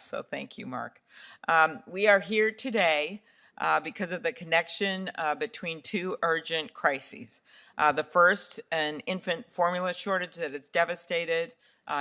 so thank you, Mark. We are here today because of the connection between two urgent crises. The first, an infant formula shortage that has devastated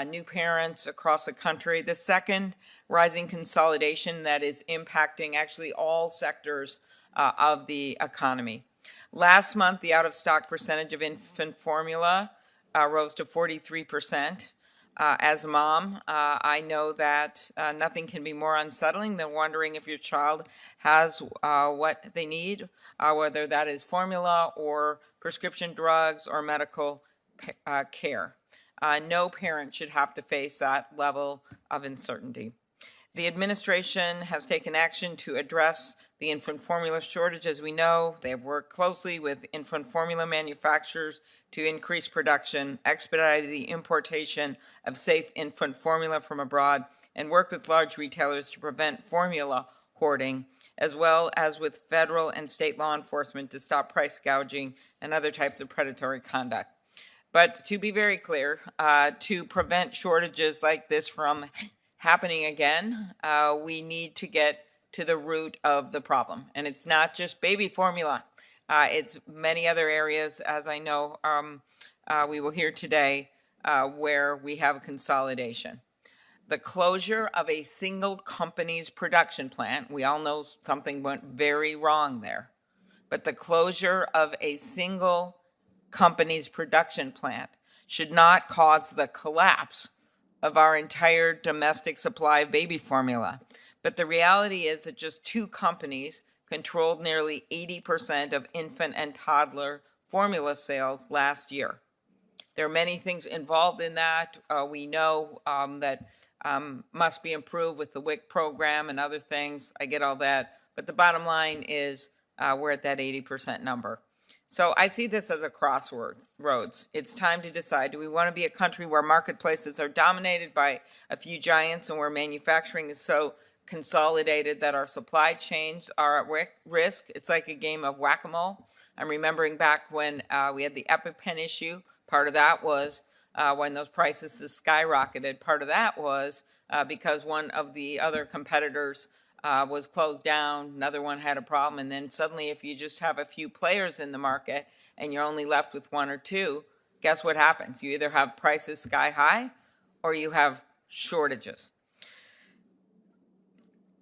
new parents across the country. The second, rising consolidation that is impacting actually all sectors of the economy. Last month, the out-of-stock percentage of infant formula rose to 43%. As a mom, I know that nothing can be more unsettling than wondering if your child has what they need, whether that is formula or prescription drugs or medical care. No parent should have to face that level of uncertainty. The administration has taken action to address the infant formula shortage. As we know, they have worked closely with infant formula manufacturers to increase production, expedited the importation of safe infant formula from abroad, and worked with large retailers to prevent formula hoarding, as well as with federal and state law enforcement to stop price gouging and other types of predatory conduct. But to be very clear, to prevent shortages like this from happening again, we need to get to the root of the problem. And it's not just baby formula. It's many other areas, as I know we will hear today, where we have consolidation. The closure of a single company's production plant, we all know something went very wrong there, but the closure of a single company's production plant should not cause the collapse of our entire domestic supply of baby formula. But the reality is that just two companies controlled nearly 80% of infant and toddler formula sales last year. There are many things involved in that. We know that must be improved with the WIC program and other things. I get all that. But the bottom line is we're at that 80% number. So I see this as a crossroads. It's time to decide, do we want to be a country where marketplaces are dominated by a few giants and where manufacturing is so consolidated that our supply chains are at risk? It's like a game of whack-a-mole. I'm remembering back when we had the EpiPen issue. Part of that was when those prices skyrocketed. Part of that was because one of the other competitors was closed down, another one had a problem, and then suddenly if you just have a few players in the market and you're only left with one or two, guess what happens? You either have prices sky high or you have shortages.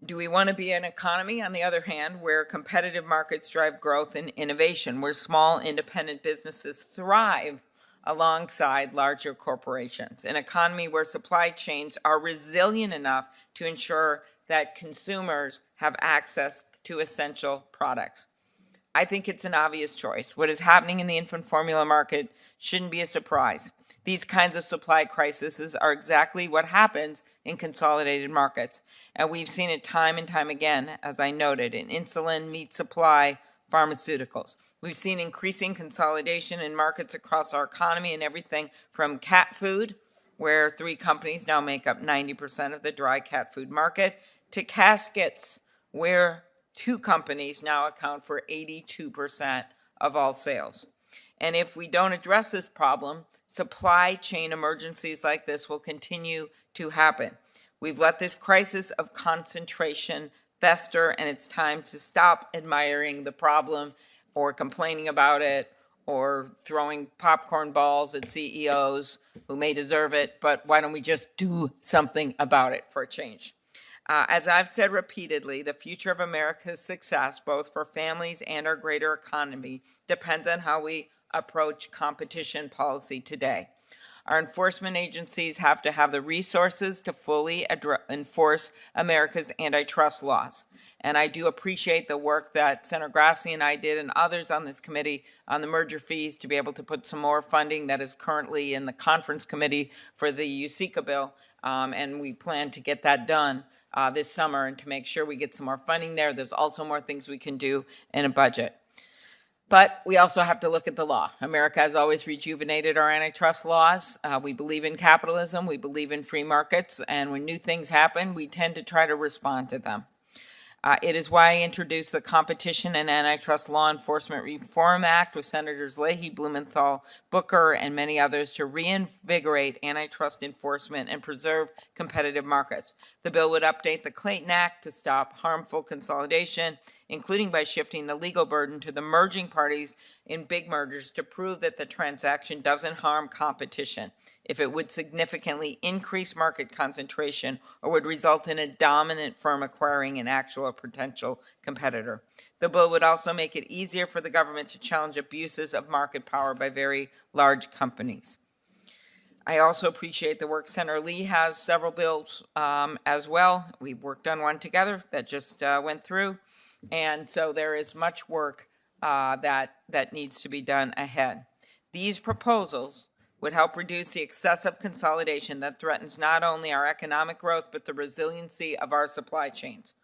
Do we want to be an economy, on the other hand, where competitive markets drive growth and innovation, where small independent businesses thrive alongside larger corporations, an economy where supply chains are resilient enough to ensure that consumers have access to essential products? I think it's an obvious choice. What is happening in the infant formula market shouldn't be a surprise. These kinds of supply crises are exactly what happens in consolidated markets. And we've seen it time and time again, as I noted, in insulin, meat supply, pharmaceuticals. We've seen increasing consolidation in markets across our economy in everything from cat food, where 3 companies now make up 90% of the dry cat food market, to caskets, where 2 companies now account for 82% of all sales. And if we don't address this problem, supply chain emergencies like this will continue to happen. We've let this crisis of concentration fester, and it's time to stop admiring the problem or complaining about it or throwing popcorn balls at CEOs who may deserve it, but why don't we just do something about it for a change? As I've said repeatedly, the future of America's success, both for families and our greater economy, depends on how we approach competition policy today. Our enforcement agencies have to have the resources to fully enforce America's antitrust laws. And I do appreciate the work that Senator Grassley and I did and others on this committee on the merger fees to be able to put some more funding that is currently in the conference committee for the USICA bill. And we plan to get that done this summer and to make sure we get some more funding there. There's also more things we can do in a budget. But we also have to look at the law. America has always rejuvenated our antitrust laws. We believe in capitalism. We believe in free markets. And when new things happen, we tend to try to respond to them. It is why I introduced the Competition and Antitrust Law Enforcement Reform Act with Senators Leahy, Blumenthal, Booker, and many others to reinvigorate antitrust enforcement and preserve competitive markets. The bill would update the Clayton Act to stop harmful consolidation, including by shifting the legal burden to the merging parties in big mergers to prove that the transaction doesn't harm competition, if it would significantly increase market concentration or would result in a dominant firm acquiring an actual or potential competitor. The bill would also make it easier for the government to challenge abuses of market power by very large companies. I also appreciate the work Senator Lee has several bills as well. We worked on one together that just went through. And so there is much work that needs to be done ahead. These proposals would help reduce the excessive consolidation that threatens not only our economic growth, but the resiliency of our supply chains.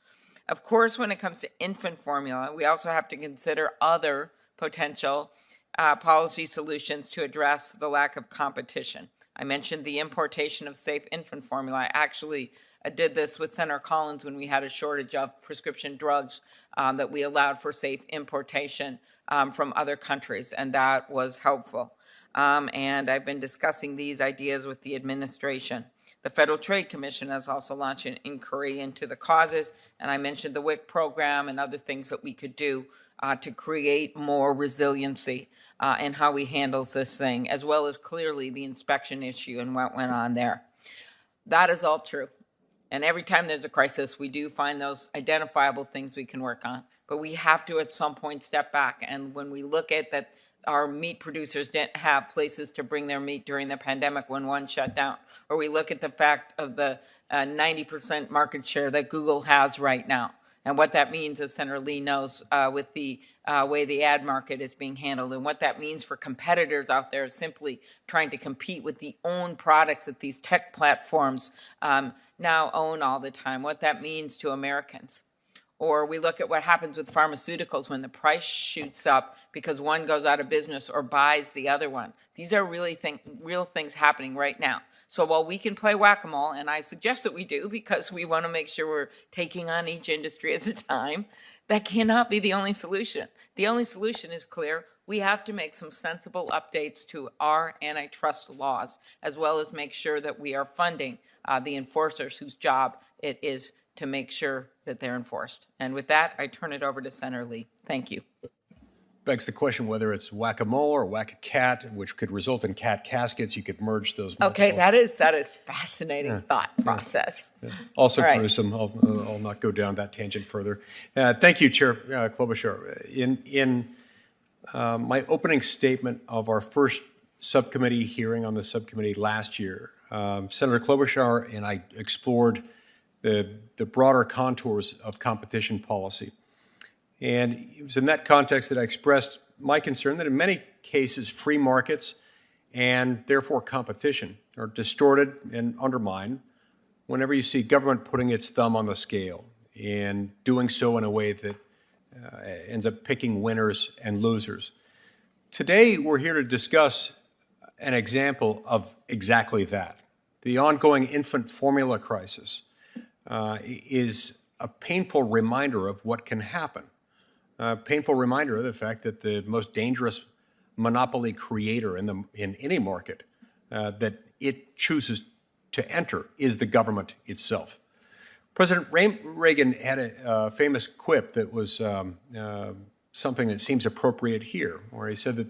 Of course, when it comes to infant formula, we also have to consider other potential policy solutions to address the lack of competition. I mentioned the importation of safe infant formula. I actually did this with Senator Collins when we had a shortage of prescription drugs that we allowed for safe importation from other countries, and that was helpful. And I've been discussing these ideas with the administration. The Federal Trade Commission has also launched an inquiry into the causes, and I mentioned the WIC program and other things that we could do to create more resiliency in how we handle this thing, as well as clearly the inspection issue and what went on there. That is all true. And every time there's a crisis, we do find those identifiable things we can work on. But we have to at some point step back. And when we look at that, our meat producers didn't have places to bring their meat during the pandemic when one shut down, or we look at the fact of the 90% market share that Google has right now, and what that means, as Senator Lee knows, with the way the ad market is being handled, and what that means for competitors out there simply trying to compete with the own products that these tech platforms now own all the time, what that means to Americans. Or we look at what happens with pharmaceuticals when the price shoots up because one goes out of business or buys the other one. These are really real things happening right now. So while we can play whack-a-mole, and I suggest that we do because we want to make sure we're taking on each industry at a time, that cannot be the only solution. The only solution is clear. We have to make some sensible updates to our antitrust laws, as well as make sure that we are funding the enforcers whose job it is to make sure that they're enforced. And with that, I turn it over to Senator Lee. Thank you. Begs the question whether it's whack-a-mole or whack-a-cat, which could result in cat caskets. You could merge those. Okay, that is fascinating thought process. Yeah. Also gruesome. I'll not go down that tangent further. Thank you, Chair Klobuchar. In my opening statement of our first subcommittee hearing on the subcommittee last year, Senator Klobuchar and I explored the broader contours of competition policy. And it was in that context that I expressed my concern that in many cases, free markets and therefore competition are distorted and undermined whenever you see government putting its thumb on the scale and doing so in a way that ends up picking winners and losers. Today, we're here to discuss an example of exactly that. The ongoing infant formula crisis is a painful reminder of what can happen. A painful reminder of the fact that the most dangerous monopoly creator in any market that it chooses to enter is the government itself. President Reagan had a famous quip that was something that seems appropriate here, where he said that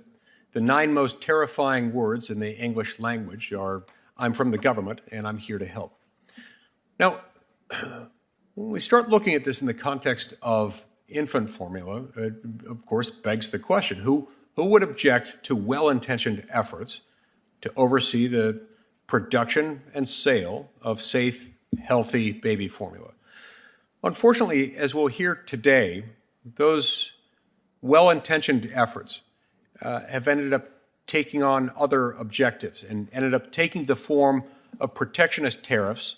the 9 most terrifying words in the English language are, "I'm from the government and I'm here to help." Now, when we start looking at this in the context of infant formula, it, of course, begs the question, who would object to well-intentioned efforts to oversee the production and sale of safe, healthy baby formula? Unfortunately, as we'll hear today, those well-intentioned efforts have ended up taking on other objectives and ended up taking the form of protectionist tariffs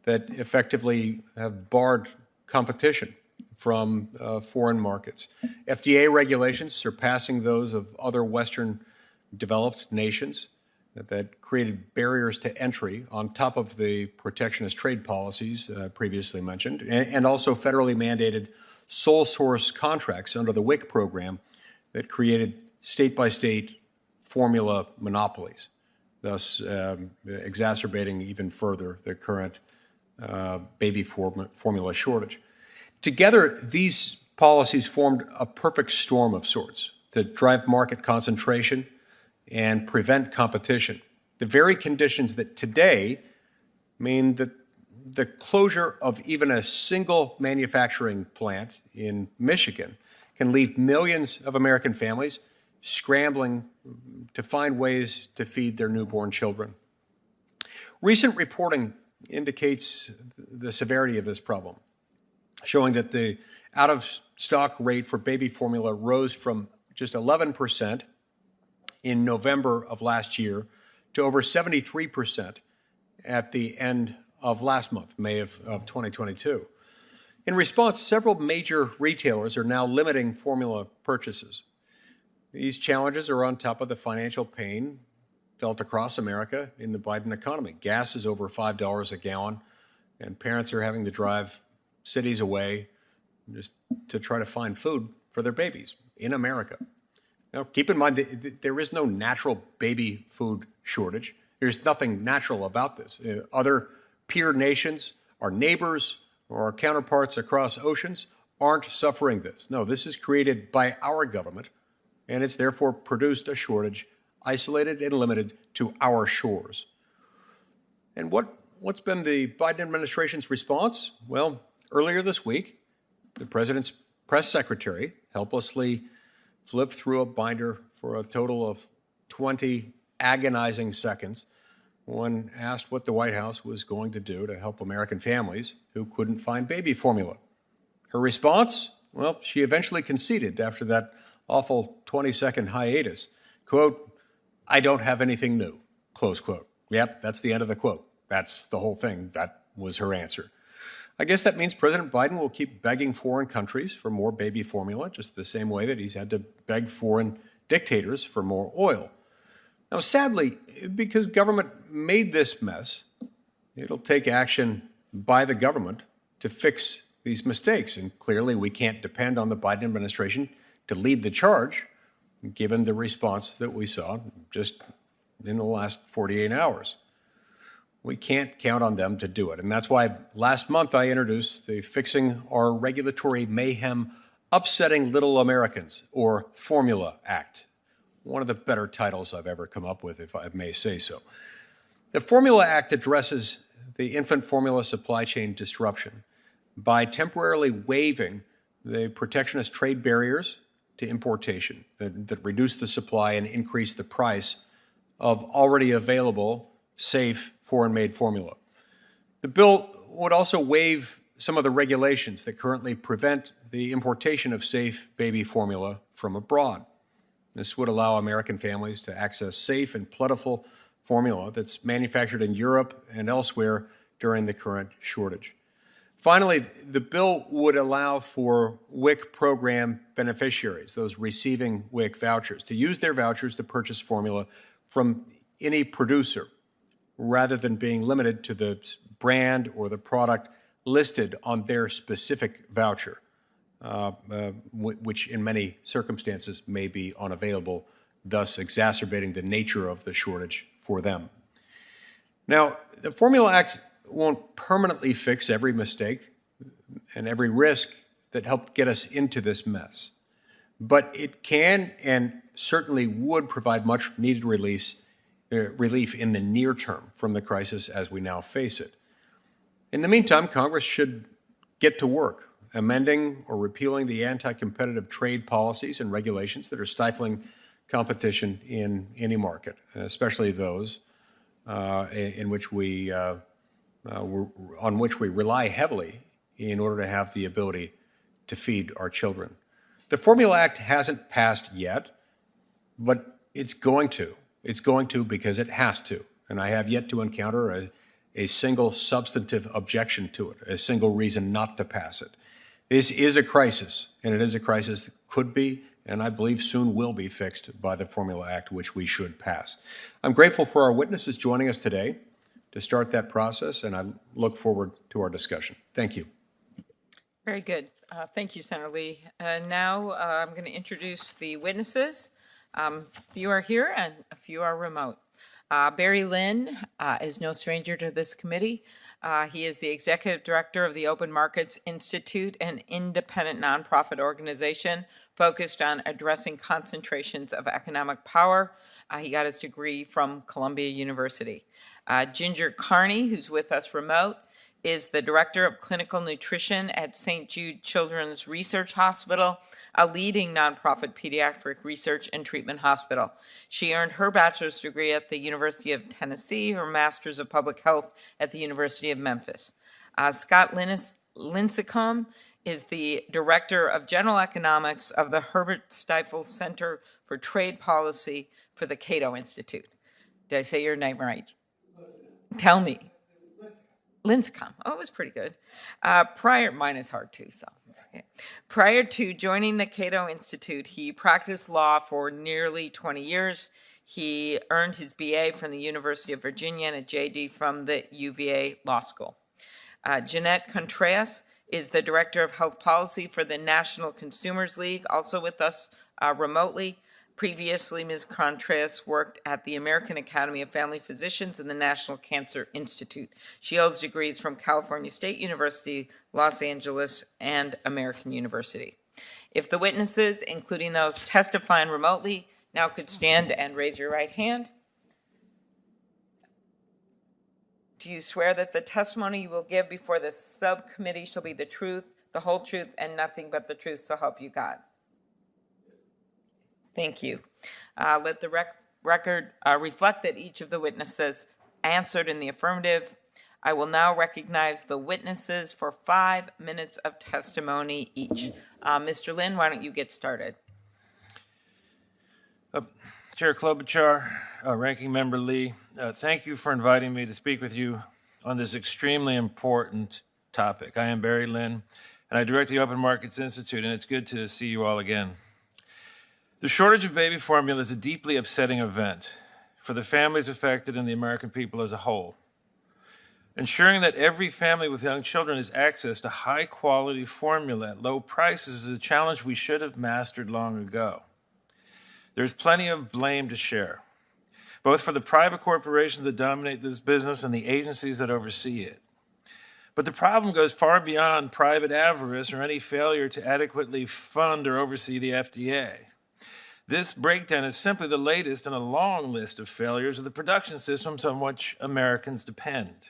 that effectively have barred competition from foreign markets. FDA regulations surpassing those of other Western developed nations that created barriers to entry on top of the protectionist trade policies previously mentioned, and also federally mandated sole source contracts under the WIC program that created state-by-state formula monopolies, thus exacerbating even further the current baby formula shortage. Together, these policies formed a perfect storm of sorts to drive market concentration and prevent competition. The very conditions that today mean that the closure of even a single manufacturing plant in Michigan can leave millions of American families scrambling to find ways to feed their newborn children. Recent reporting indicates the severity of this problem, showing that the out-of-stock rate for baby formula rose from just 11% in November of last year to over 73% at the end of last month, May of 2022. In response, several major retailers are now limiting formula purchases. These challenges are on top of the financial pain felt across America in the Biden economy. Gas is over $5 a gallon, and parents are having to drive cities away just to try to find food for their babies in America. Now, keep in mind that there is no natural baby food shortage. There's nothing natural about this. Other peer nations, our neighbors, or our counterparts across oceans aren't suffering this. No, this is created by our government, and it's therefore produced a shortage isolated and limited to our shores. And what's been the Biden administration's response? Well, earlier this week, the president's press secretary helplessly flipped through a binder for a total of 20 agonizing seconds when asked what the White House was going to do to help American families who couldn't find baby formula. Her response? Well, she eventually conceded after that awful 20-second hiatus. Quote, "I don't have anything new," close quote. Yep, that's the end of the quote. That's the whole thing. That was her answer. I guess that means President Biden will keep begging foreign countries for more baby formula, just the same way that he's had to beg foreign dictators for more oil. Now, sadly, because government made this mess, it'll take action by the government to fix these mistakes. And clearly, we can't depend on the Biden administration to lead the charge, given the response that we saw just in the last 48 hours. We can't count on them to do it. And that's why last month I introduced the Fixing Our Regulatory Mayhem Upsetting Little Americans, or Formula Act. One of the better titles I've ever come up with, if I may say so. The Formula Act addresses the infant formula supply chain disruption by temporarily waiving the protectionist trade barriers to importation that reduce the supply and increase the price of already available, safe, foreign-made formula. The bill would also waive some of the regulations that currently prevent the importation of safe baby formula from abroad. This would allow American families to access safe and plentiful formula that's manufactured in Europe and elsewhere during the current shortage. Finally, the bill would allow for WIC program beneficiaries, those receiving WIC vouchers, to use their vouchers to purchase formula from any producer, rather than being limited to the brand or the product listed on their specific voucher, which in many circumstances may be unavailable, thus exacerbating the nature of the shortage for them. Now, the Formula Act won't permanently fix every mistake and every risk that helped get us into this mess, but it can and certainly would provide much needed relief in the near term from the crisis as we now face it. In the meantime, Congress should get to work amending or repealing the anti-competitive trade policies and regulations that are stifling competition in any market, especially those on which we rely heavily in order to have the ability to feed our children. The Formula Act hasn't passed yet, but it's going to. It's going to because it has to. And I have yet to encounter a single substantive objection to it, a single reason not to pass it. This is a crisis, and it is a crisis that could be and I believe soon will be fixed by the Formula Act, which we should pass. I'm grateful for our witnesses joining us today to start that process, and I look forward to our discussion. Thank you. Very good. Thank you, Senator Lee. Now I'm going to introduce the witnesses. A few are here and a few are remote. Barry Lynn is no stranger to this committee. He is the executive director of the Open Markets Institute, an independent nonprofit organization focused on addressing concentrations of economic power. He got his degree from Columbia University. Ginger Carney, who's with us remote, is the director of clinical nutrition at St. Jude Children's Research Hospital, a leading nonprofit pediatric research and treatment hospital. She earned her bachelor's degree at the University of Tennessee, her master's of public health at the University of Memphis. Scott Lincecum is the director of general economics of the Herbert Stifel Center for Trade Policy for the Cato Institute. Did I say your name right? Tell me. Lincecum. Oh, it was pretty good. Mine is hard too, so. Okay. Prior to joining the Cato Institute, he practiced law for nearly 20 years. He earned his BA from the University of Virginia and a JD from the UVA Law School. Jeanette Contreras is the Director of Health Policy for the National Consumers League, also with us remotely. Previously, Ms. Contreras worked at the American Academy of Family Physicians and the National Cancer Institute. She holds degrees from California State University, Los Angeles, and American University. If the witnesses, including those testifying remotely, now could stand and raise your right hand. Do you swear that the testimony you will give before the subcommittee shall be the truth, the whole truth, and nothing but the truth, so help you God? Thank you. Let the record reflect that each of the witnesses answered in the affirmative. I will now recognize the witnesses for 5 minutes of testimony each. Mr. Lynn, why don't you get started? Chair Klobuchar, Ranking Member Lee, thank you for inviting me to speak with you on this extremely important topic. I am Barry Lynn, and I direct the Open Markets Institute, and it's good to see you all again. The shortage of baby formula is a deeply upsetting event for the families affected and the American people as a whole. Ensuring that every family with young children has access to high-quality formula at low prices is a challenge we should have mastered long ago. There's plenty of blame to share, both for the private corporations that dominate this business and the agencies that oversee it. But the problem goes far beyond private avarice or any failure to adequately fund or oversee the FDA. This breakdown is simply the latest in a long list of failures of the production systems on which Americans depend.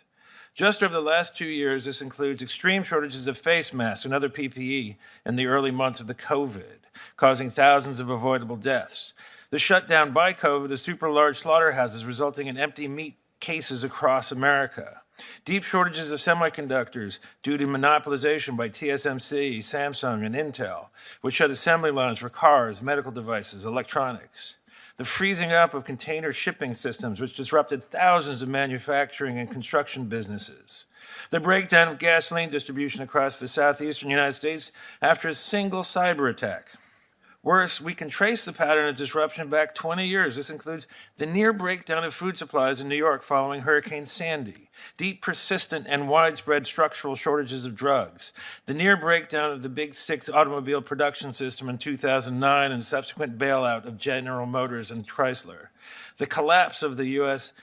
Just over the last 2 years, this includes extreme shortages of face masks and other PPE in the early months of the COVID, causing thousands of avoidable deaths. The shutdown by COVID of super large slaughterhouses, resulting in empty meat cases across America. Deep shortages of semiconductors due to monopolization by TSMC, Samsung, and Intel, which shut assembly lines for cars, medical devices, electronics. The freezing up of container shipping systems, which disrupted thousands of manufacturing and construction businesses. The breakdown of gasoline distribution across the southeastern United States after a single cyber attack. Worse, we can trace the pattern of disruption back 20 years. This includes the near breakdown of food supplies in New York following Hurricane Sandy, deep, persistent, and widespread structural shortages of drugs, the near breakdown of the Big Six automobile production system in 2009 and subsequent bailout of General Motors and Chrysler, the collapse of the U.S.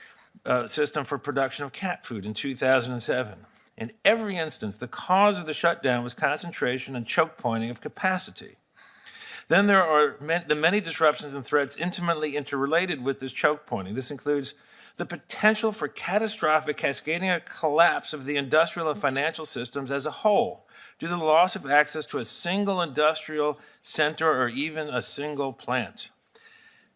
System for production of cat food in 2007. In every instance, the cause of the shutdown was concentration and choke pointing of capacity. Then there are the many disruptions and threats intimately interrelated with this choke pointing. This includes the potential for catastrophic cascading collapse of the industrial and financial systems as a whole due to the loss of access to a single industrial center or even a single plant.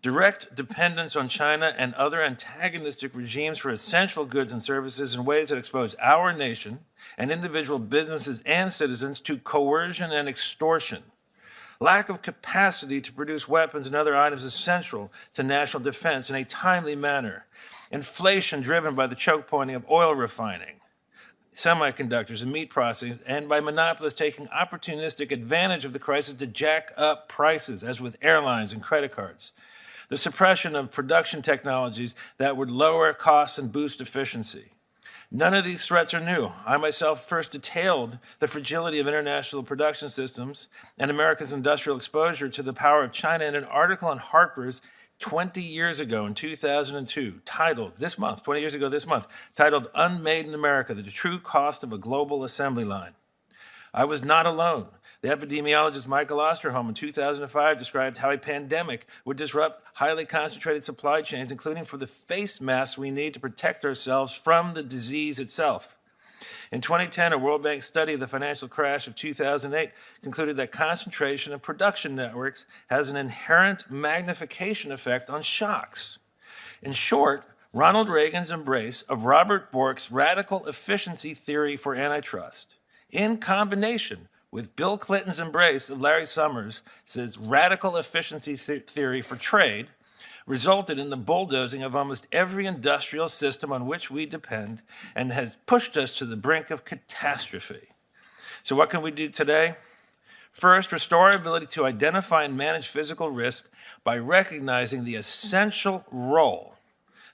Direct dependence on China and other antagonistic regimes for essential goods and services in ways that expose our nation and individual businesses and citizens to coercion and extortion. Lack of capacity to produce weapons and other items essential to national defense in a timely manner. Inflation driven by the choke pointing of oil refining. semiconductors, and meat processing, and by monopolists taking opportunistic advantage of the crisis to jack up prices, as with airlines and credit cards. The suppression of production technologies that would lower costs and boost efficiency. None of these threats are new. I myself first detailed the fragility of international production systems and America's industrial exposure to the power of China in an article in Harper's 20 years ago in 2002, titled, 20 years ago this month, titled Unmade in America, the True Cost of a Global Assembly Line. I was not alone. The epidemiologist Michael Osterholm in 2005 described how a pandemic would disrupt highly concentrated supply chains, including for the face masks we need to protect ourselves from the disease itself. In 2010, a World Bank study of the financial crash of 2008 concluded that concentration of production networks has an inherent magnification effect on shocks. In short, Ronald Reagan's embrace of Robert Bork's radical efficiency theory for antitrust, in combination with Bill Clinton's embrace of Larry Summers' radical efficiency theory for trade, resulted in the bulldozing of almost every industrial system on which we depend and has pushed us to the brink of catastrophe. So what can we do today? First, restore our ability to identify and manage physical risk by recognizing the essential role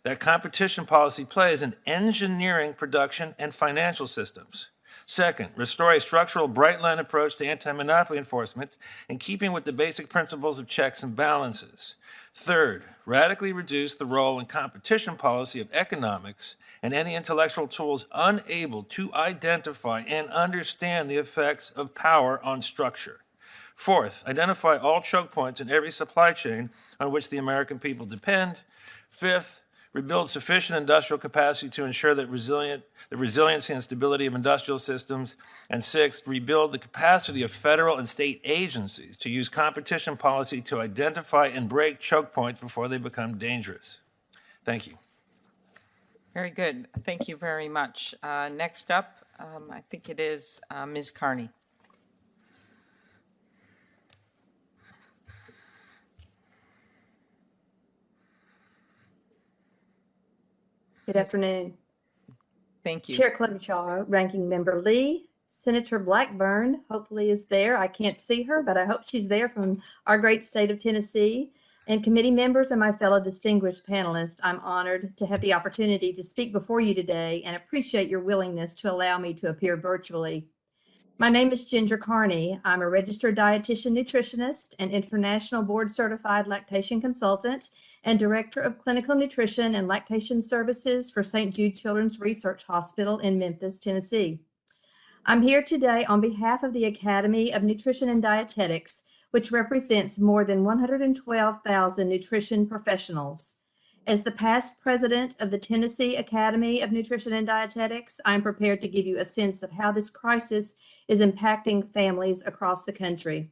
that competition policy plays in engineering production and financial systems. Second, restore a structural bright line approach to anti-monopoly enforcement in keeping with the basic principles of checks and balances. Third, radically reduce the role in competition policy of economics and any intellectual tools unable to identify and understand the effects of power on structure. Fourth, identify all choke points in every supply chain on which the American people depend. Fifth, rebuild sufficient industrial capacity to ensure that the resiliency and stability of industrial systems. And sixth, rebuild the capacity of federal and state agencies to use competition policy to identify and break choke points before they become dangerous. Thank you. Very good. Thank you very much. Next up, I think it is Ms. Carney. Good afternoon. Thank you. Chair Klobuchar, Ranking Member Lee, Senator Blackburn hopefully is there. I can't see her, but I hope she's there, from our great state of Tennessee. And committee members and my fellow distinguished panelists, I'm honored to have the opportunity to speak before you today and appreciate your willingness to allow me to appear virtually. My name is Ginger Carney. I'm a registered dietitian nutritionist and international board certified lactation consultant and director of clinical nutrition and lactation services for St. Jude Children's Research Hospital in Memphis, Tennessee. I'm here today on behalf of the Academy of Nutrition and Dietetics, which represents more than 112,000 nutrition professionals. As the past president of the Tennessee Academy of Nutrition and Dietetics, I'm prepared to give you a sense of how this crisis is impacting families across the country.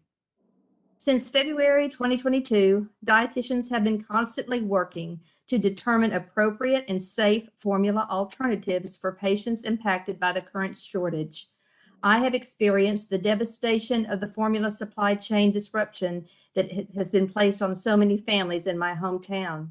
Since February 2022, dietitians have been constantly working to determine appropriate and safe formula alternatives for patients impacted by the current shortage. I have experienced the devastation of the formula supply chain disruption that has been placed on so many families in my hometown.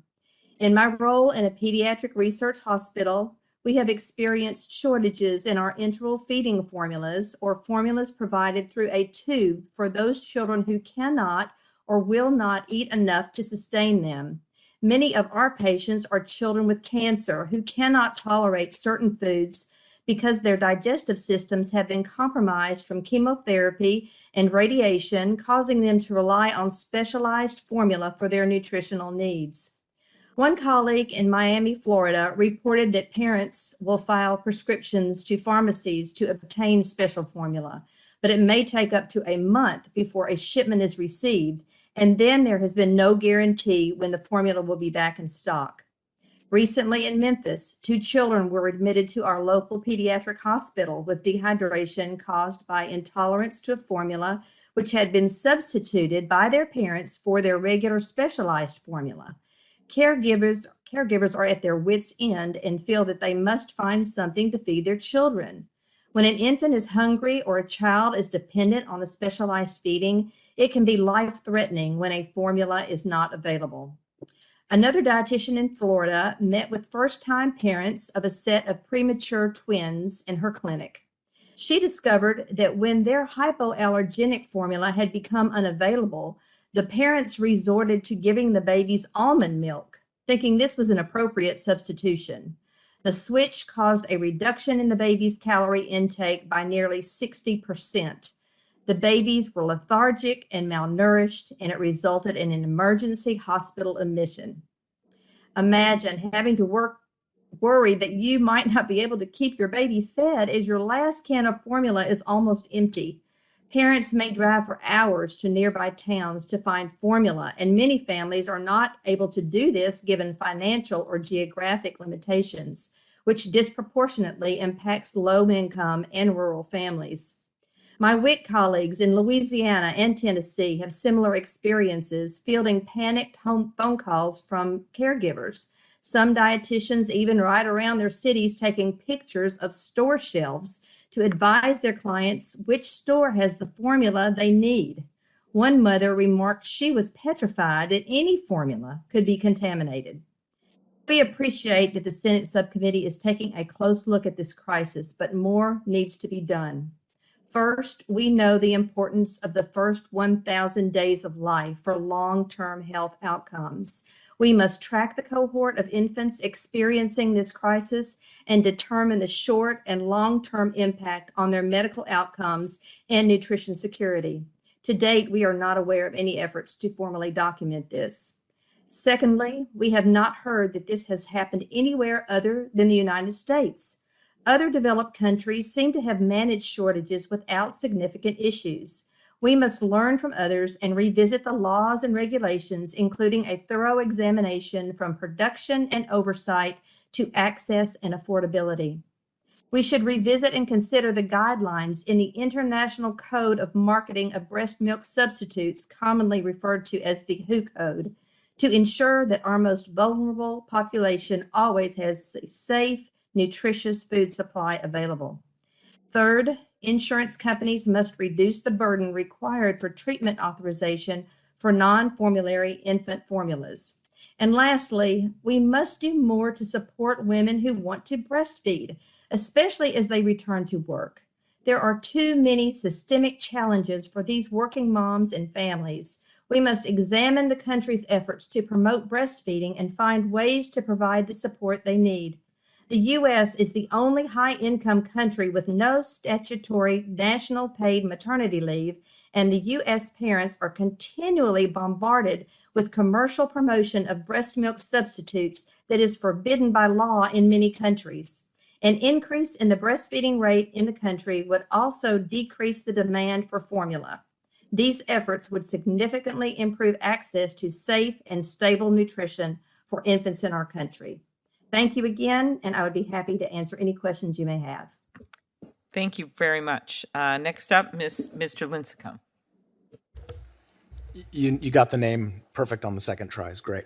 In my role in a pediatric research hospital, we have experienced shortages in our enteral feeding formulas, or formulas provided through a tube for those children who cannot or will not eat enough to sustain them. Many of our patients are children with cancer who cannot tolerate certain foods because their digestive systems have been compromised from chemotherapy and radiation, causing them to rely on specialized formula for their nutritional needs. One colleague in Miami, Florida, reported that parents will file prescriptions to pharmacies to obtain special formula, but it may take up to a month before a shipment is received, and then there has been no guarantee when the formula will be back in stock. Recently in Memphis, 2 children were admitted to our local pediatric hospital with dehydration caused by intolerance to a formula which had been substituted by their parents for their regular specialized formula. Caregivers are at their wits' end and feel that they must find something to feed their children. When an infant is hungry or a child is dependent on a specialized feeding, it can be life-threatening when a formula is not available. Another dietitian in Florida met with first-time parents of a set of premature twins in her clinic. She discovered that when their hypoallergenic formula had become unavailable, the parents resorted to giving the babies almond milk, thinking this was an appropriate substitution. The switch caused a reduction in the baby's calorie intake by nearly 60%. The babies were lethargic and malnourished, and it resulted in an emergency hospital admission. Imagine having to worry that you might not be able to keep your baby fed as your last can of formula is almost empty. Parents may drive for hours to nearby towns to find formula, and many families are not able to do this given financial or geographic limitations, which disproportionately impacts low-income and rural families. My WIC colleagues in Louisiana and Tennessee have similar experiences fielding panicked phone calls from caregivers. Some dietitians even ride around their cities taking pictures of store shelves to advise their clients which store has the formula they need. One mother remarked she was petrified that any formula could be contaminated. We appreciate that the Senate subcommittee is taking a close look at this crisis, but more needs to be done. First, we know the importance of the first 1,000 days of life for long-term health outcomes. We must track the cohort of infants experiencing this crisis and determine the short and long-term impact on their medical outcomes and nutrition security. To date, we are not aware of any efforts to formally document this. Secondly, we have not heard that this has happened anywhere other than the United States. Other developed countries seem to have managed shortages without significant issues. We must learn from others and revisit the laws and regulations, including a thorough examination from production and oversight to access and affordability. We should revisit and consider the guidelines in the International Code of Marketing of Breast Milk Substitutes, commonly referred to as the WHO Code, to ensure that our most vulnerable population always has a safe, nutritious food supply available. Third, insurance companies must reduce the burden required for treatment authorization for non-formulary infant formulas. And lastly, we must do more to support women who want to breastfeed, especially as they return to work. There are too many systemic challenges for these working moms and families. We must examine the country's efforts to promote breastfeeding and find ways to provide the support they need. The U.S. is the only high-income country with no statutory national paid maternity leave, and the U.S. parents are continually bombarded with commercial promotion of breast milk substitutes that is forbidden by law in many countries. An increase in the breastfeeding rate in the country would also decrease the demand for formula. These efforts would significantly improve access to safe and stable nutrition for infants in our country. Thank you again, and I would be happy to answer any questions you may have. Thank you very much. Next up, Mr. Lincecum. You got the name perfect on the second try. It's great.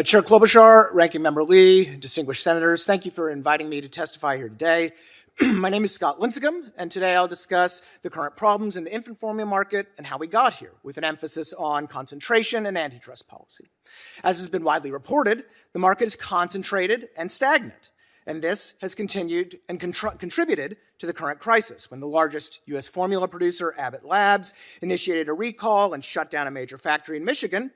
Chair Klobuchar, Ranking Member Lee, distinguished senators, thank you for inviting me to testify here today. My name is Scott Lincecum, and today I'll discuss the current problems in the infant formula market and how we got here, with an emphasis on concentration and antitrust policy. As has been widely reported, the market is concentrated and stagnant, and this has continued and contributed to the current crisis when the largest U.S. formula producer, Abbott Labs, initiated a recall and shut down a major factory in Michigan.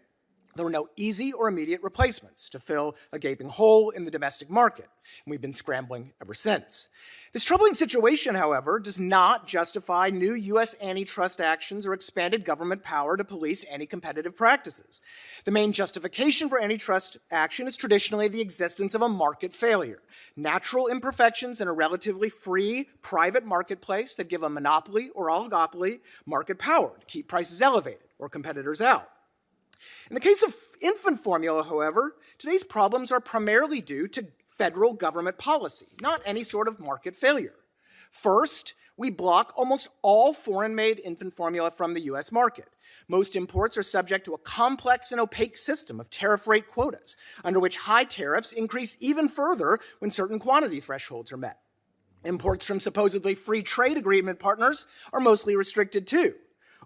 There were no easy or immediate replacements to fill a gaping hole in the domestic market, and we've been scrambling ever since. This troubling situation, however, does not justify new U.S. antitrust actions or expanded government power to police anti-competitive practices. The main justification for antitrust action is traditionally the existence of a market failure, natural imperfections in a relatively free private marketplace that give a monopoly or oligopoly market power to keep prices elevated or competitors out. In the case of infant formula, however, today's problems are primarily due to federal government policy, not any sort of market failure. First, we block almost all foreign-made infant formula from the U.S. market. Most imports are subject to a complex and opaque system of tariff rate quotas, under which high tariffs increase even further when certain quantity thresholds are met. Imports from supposedly free trade agreement partners are mostly restricted too.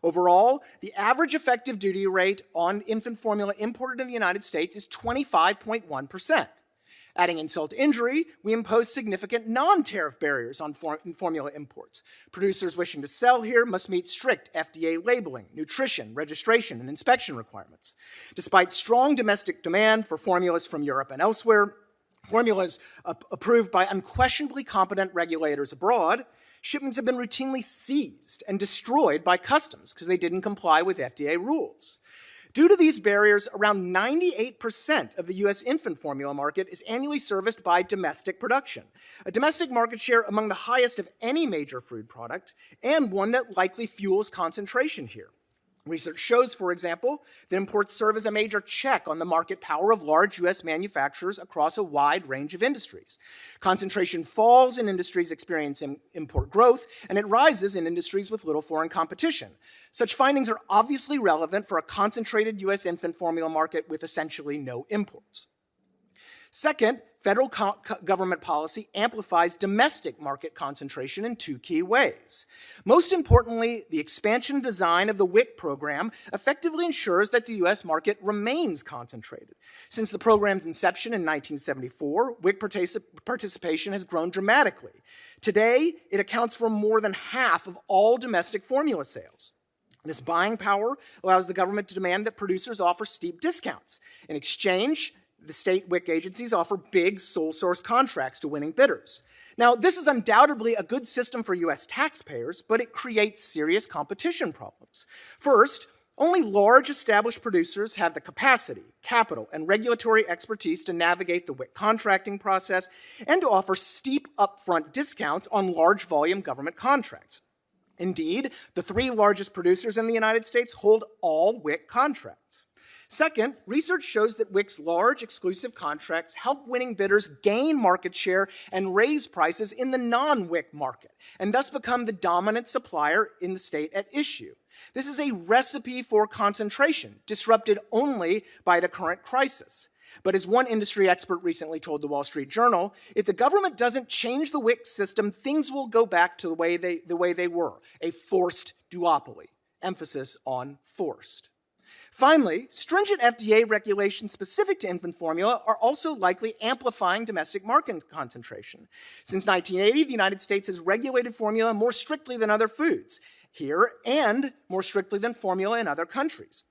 Overall, the average effective duty rate on infant formula imported in the United States is 25.1%. Adding insult to injury, we impose significant non-tariff barriers on formula imports. Producers wishing to sell here must meet strict FDA labeling, nutrition, registration, and inspection requirements. Despite strong domestic demand for formulas from Europe and elsewhere, formulas approved by unquestionably competent regulators abroad, shipments have been routinely seized and destroyed by customs because they didn't comply with FDA rules. Due to these barriers, around 98% of the U.S. infant formula market is annually serviced by domestic production, a domestic market share among the highest of any major food product, and one that likely fuels concentration here. Research shows, for example, that imports serve as a major check on the market power of large U.S. manufacturers across a wide range of industries. Concentration falls in industries experiencing import growth, and it rises in industries with little foreign competition. Such findings are obviously relevant for a concentrated U.S. infant formula market with essentially no imports. Second, federal government policy amplifies domestic market concentration in two key ways. Most importantly, the expansion and design of the WIC program effectively ensures that the U.S. market remains concentrated. Since the program's inception in 1974, WIC participation has grown dramatically. Today, it accounts for more than half of all domestic formula sales. This buying power allows the government to demand that producers offer steep discounts. In exchange, the state WIC agencies offer big sole source contracts to winning bidders. Now, this is undoubtedly a good system for U.S. taxpayers, but it creates serious competition problems. First, only large established producers have the capacity, capital, and regulatory expertise to navigate the WIC contracting process and to offer steep upfront discounts on large volume government contracts. Indeed, the three largest producers in the United States hold all WIC contracts. Second, research shows that WIC's large exclusive contracts help winning bidders gain market share and raise prices in the non-WIC market, and thus become the dominant supplier in the state at issue. This is a recipe for concentration, disrupted only by the current crisis. But as one industry expert recently told the Wall Street Journal, if the government doesn't change the WIC system, things will go back to the way they were, a forced duopoly. Emphasis on forced. Finally, stringent FDA regulations specific to infant formula are also likely amplifying domestic market concentration. Since 1980, the United States has regulated formula more strictly than other foods here and more strictly than formula in other countries.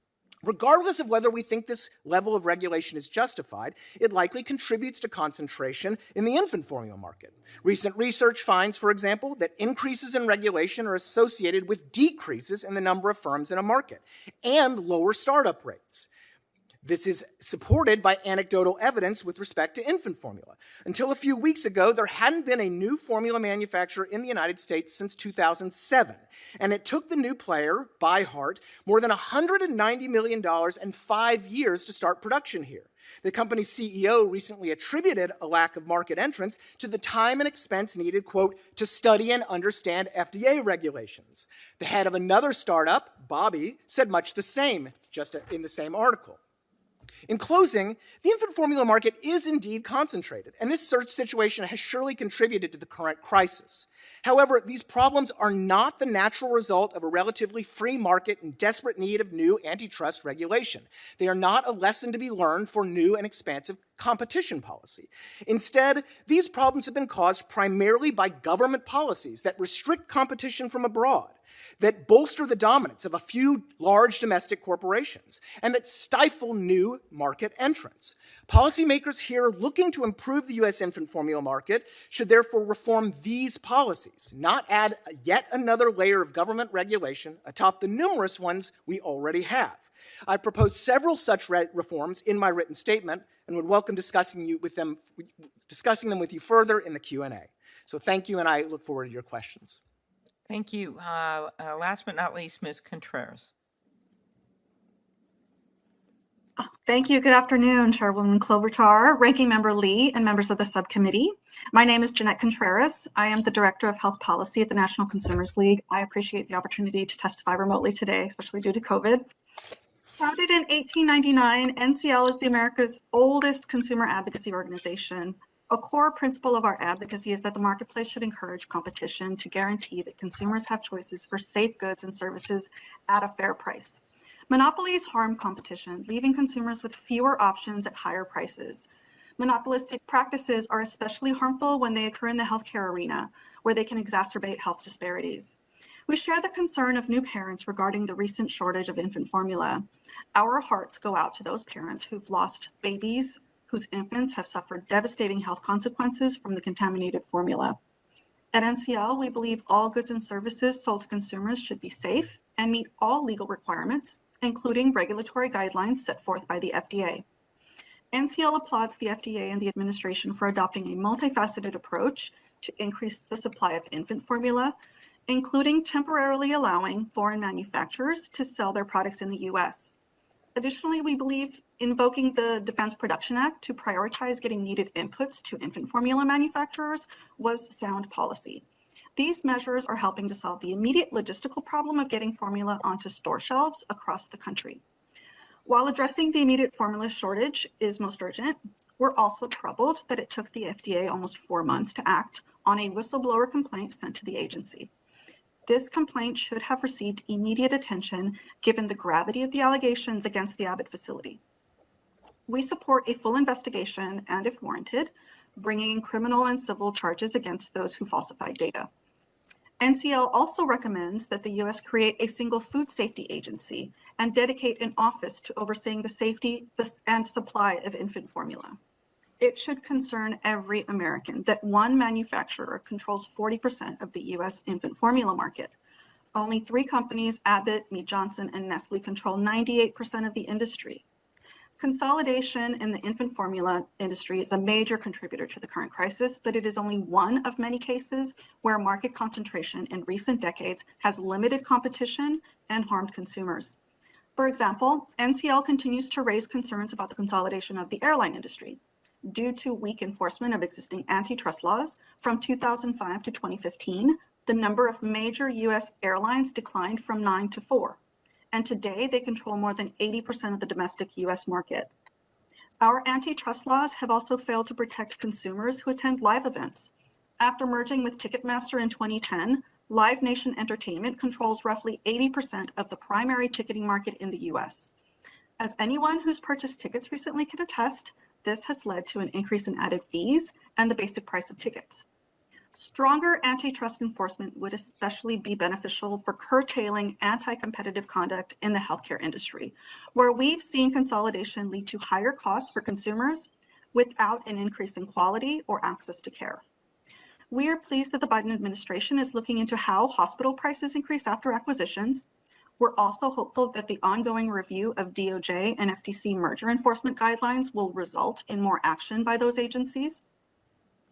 Regardless of whether we think this level of regulation is justified, it likely contributes to concentration in the infant formula market. Recent research finds, for example, that increases in regulation are associated with decreases in the number of firms in a market and lower startup rates. This is supported by anecdotal evidence with respect to infant formula. Until a few weeks ago, there hadn't been a new formula manufacturer in the United States since 2007, and it took the new player, By Heart, more than $190 million and 5 years to start production here. The company's CEO recently attributed a lack of market entrance to the time and expense needed, quote, to study and understand FDA regulations. The head of another startup, Bobby, said much the same, just in the same article. In closing, the infant formula market is indeed concentrated, and this search situation has surely contributed to the current crisis. However, these problems are not the natural result of a relatively free market in desperate need of new antitrust regulation. They are not a lesson to be learned for new and expansive competition policy. Instead, these problems have been caused primarily by government policies that restrict competition from abroad, that bolster the dominance of a few large domestic corporations, and that stifle new market entrants. Policymakers here looking to improve the U.S. infant formula market should therefore reform these policies, not add yet another layer of government regulation atop the numerous ones we already have. I propose several such reforms in my written statement and would welcome discussing them with you further in the Q&A. So thank you, and I look forward to your questions. Thank you. Last but not least, Ms. Contreras. Thank you. Good afternoon, Chairwoman Klobuchar, Ranking Member Lee, and members of the subcommittee. My name is Jeanette Contreras. I am the Director of Health Policy at the National Consumers League. I appreciate the opportunity to testify remotely today, especially due to COVID. Founded in 1899, NCL is America's oldest consumer advocacy organization. A core principle of our advocacy is that the marketplace should encourage competition to guarantee that consumers have choices for safe goods and services at a fair price. Monopolies harm competition, leaving consumers with fewer options at higher prices. Monopolistic practices are especially harmful when they occur in the healthcare arena, where they can exacerbate health disparities. We share the concern of new parents regarding the recent shortage of infant formula. Our hearts go out to those parents who've lost babies, whose infants have suffered devastating health consequences from the contaminated formula. At NCL, we believe all goods and services sold to consumers should be safe and meet all legal requirements, including regulatory guidelines set forth by the FDA. NCL applauds the FDA and the administration for adopting a multifaceted approach to increase the supply of infant formula, including temporarily allowing foreign manufacturers to sell their products in the US. Additionally, we believe invoking the Defense Production Act to prioritize getting needed inputs to infant formula manufacturers was sound policy. These measures are helping to solve the immediate logistical problem of getting formula onto store shelves across the country. While addressing the immediate formula shortage is most urgent, we're also troubled that it took the FDA almost 4 months to act on a whistleblower complaint sent to the agency. This complaint should have received immediate attention given the gravity of the allegations against the Abbott facility. We support a full investigation and, if warranted, bringing criminal and civil charges against those who falsified data. NCL also recommends that the U.S. create a single food safety agency and dedicate an office to overseeing the safety and supply of infant formula. It should concern every American that one manufacturer controls 40% of the U.S. infant formula market. Only 3 companies, Abbott, Mead Johnson, and Nestle, control 98% of the industry. Consolidation in the infant formula industry is a major contributor to the current crisis, but it is only one of many cases where market concentration in recent decades has limited competition and harmed consumers. For example, NCL continues to raise concerns about the consolidation of the airline industry. Due to weak enforcement of existing antitrust laws from 2005 to 2015, the number of major U.S. airlines declined from 9 to 4. And today they control more than 80% of the domestic U.S. market. Our antitrust laws have also failed to protect consumers who attend live events. After merging with Ticketmaster in 2010, Live Nation Entertainment controls roughly 80% of the primary ticketing market in the U.S. As anyone who's purchased tickets recently can attest, this has led to an increase in added fees and the basic price of tickets. Stronger antitrust enforcement would especially be beneficial for curtailing anti-competitive conduct in the healthcare industry, where we've seen consolidation lead to higher costs for consumers without an increase in quality or access to care. We are pleased that the Biden administration is looking into how hospital prices increase after acquisitions. We're also hopeful that the ongoing review of DOJ and FTC merger enforcement guidelines will result in more action by those agencies.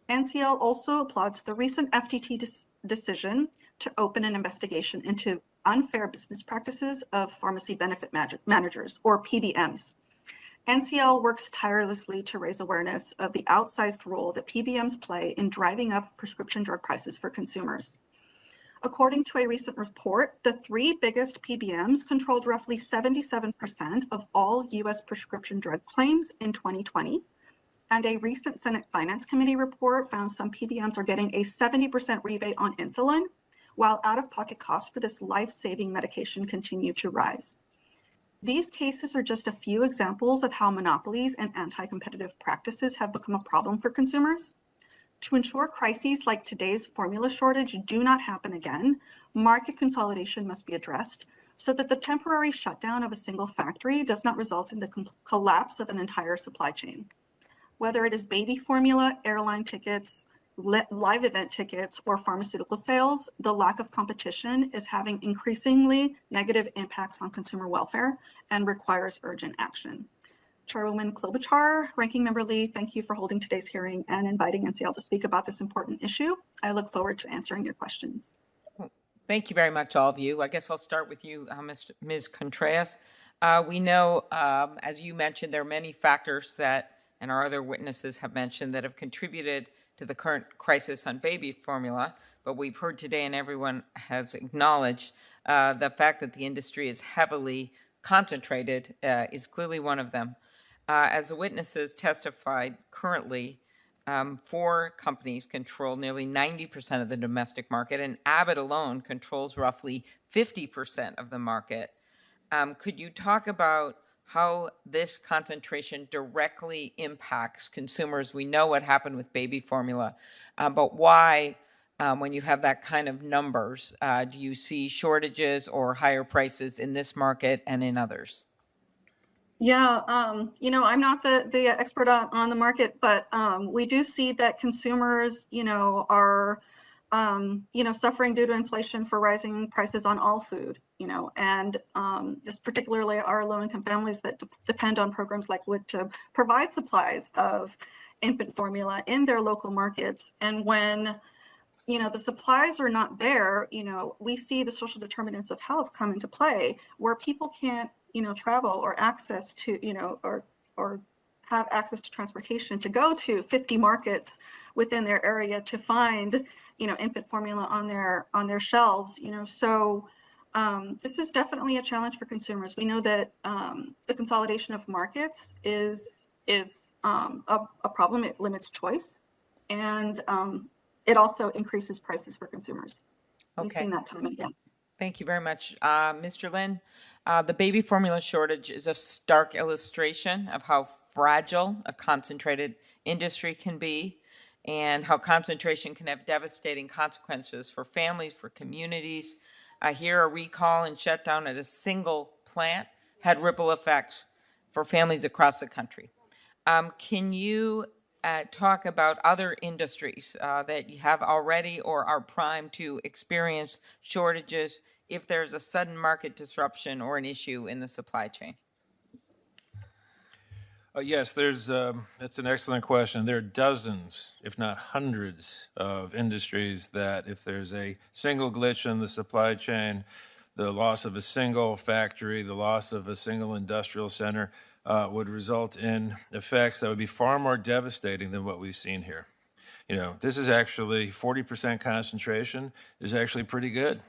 NCL also applauds the recent FTC decision to open an investigation into unfair business practices of pharmacy benefit managers, or PBMs. NCL works tirelessly to raise awareness of the outsized role that PBMs play in driving up prescription drug prices for consumers. According to a recent report, the 3 biggest PBMs controlled roughly 77% of all U.S. prescription drug claims in 2020. And a recent Senate Finance Committee report found some PBMs are getting a 70% rebate on insulin, while out-of-pocket costs for this life-saving medication continue to rise. These cases are just a few examples of how monopolies and anti-competitive practices have become a problem for consumers. To ensure crises like today's formula shortage do not happen again, market consolidation must be addressed so that the temporary shutdown of a single factory does not result in the collapse of an entire supply chain. Whether it is baby formula, airline tickets, live event tickets, or pharmaceutical sales, the lack of competition is having increasingly negative impacts on consumer welfare and requires urgent action. Chairwoman Klobuchar, Ranking Member Lee, thank you for holding today's hearing and inviting NCL to speak about this important issue. I look forward to answering your questions. Thank you very much, all of you. I guess I'll start with you, Ms. Contreras. We know, as you mentioned, there are many factors that, and our other witnesses have mentioned, that have contributed to the current crisis on baby formula. But we've heard today, and everyone has acknowledged, the fact that the industry is heavily concentrated is clearly one of them. As the witnesses testified currently, four companies control nearly 90% of the domestic market, and Abbott alone controls roughly 50% of the market. Could you talk about how this concentration directly impacts consumers? We know what happened with baby formula, but why, when you have that kind of numbers, do you see shortages or higher prices in this market and in others? Yeah, I'm not the expert on the market, but we do see that consumers, are, suffering due to inflation for rising prices on all food, and just particularly our low-income families that depend on programs like WIC to provide supplies of infant formula in their local markets. And when the supplies are not there, we see the social determinants of health come into play where people can't, travel or access to, or have access to transportation to go to 50 markets within their area to find, infant formula on their shelves, So this is definitely a challenge for consumers. We know that the consolidation of markets is a problem. It limits choice, and it also increases prices for consumers. We've seen that time and again. Thank you very much. Mr. Lynn, the baby formula shortage is a stark illustration of how fragile a concentrated industry can be and how concentration can have devastating consequences for families, for communities. Here, a recall and shutdown at a single plant had ripple effects for families across the country. Can you talk about other industries that you have already or are primed to experience shortages if there's a sudden market disruption or an issue in the supply chain? Yes, that's an excellent question. There are dozens, if not hundreds, of industries that if there's a single glitch in the supply chain, the loss of a single factory, the loss of a single industrial center, would result in effects that would be far more devastating than what we've seen here. This is actually 40% concentration is actually pretty good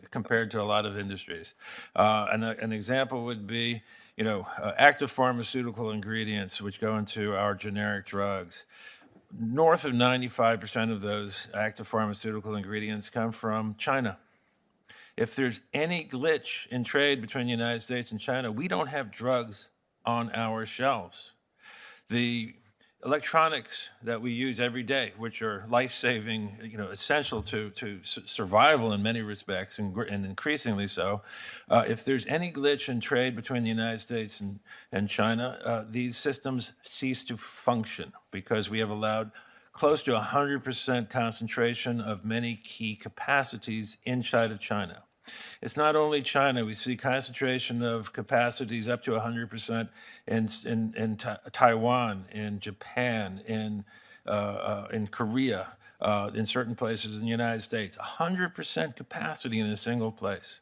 compared to a lot of industries. An example would be, active pharmaceutical ingredients which go into our generic drugs. North of 95% of those active pharmaceutical ingredients come from China. If there's any glitch in trade between the United States and China, we don't have drugs on our shelves. The electronics that we use every day, which are life-saving, essential to survival in many respects, and increasingly so, if there's any glitch in trade between the United States and China, these systems cease to function because we have allowed close to 100% concentration of many key capacities inside of China. It's not only China. We see concentration of capacities up to 100% in Taiwan, in Japan, in Korea, in certain places in the United States. 100% capacity in a single place.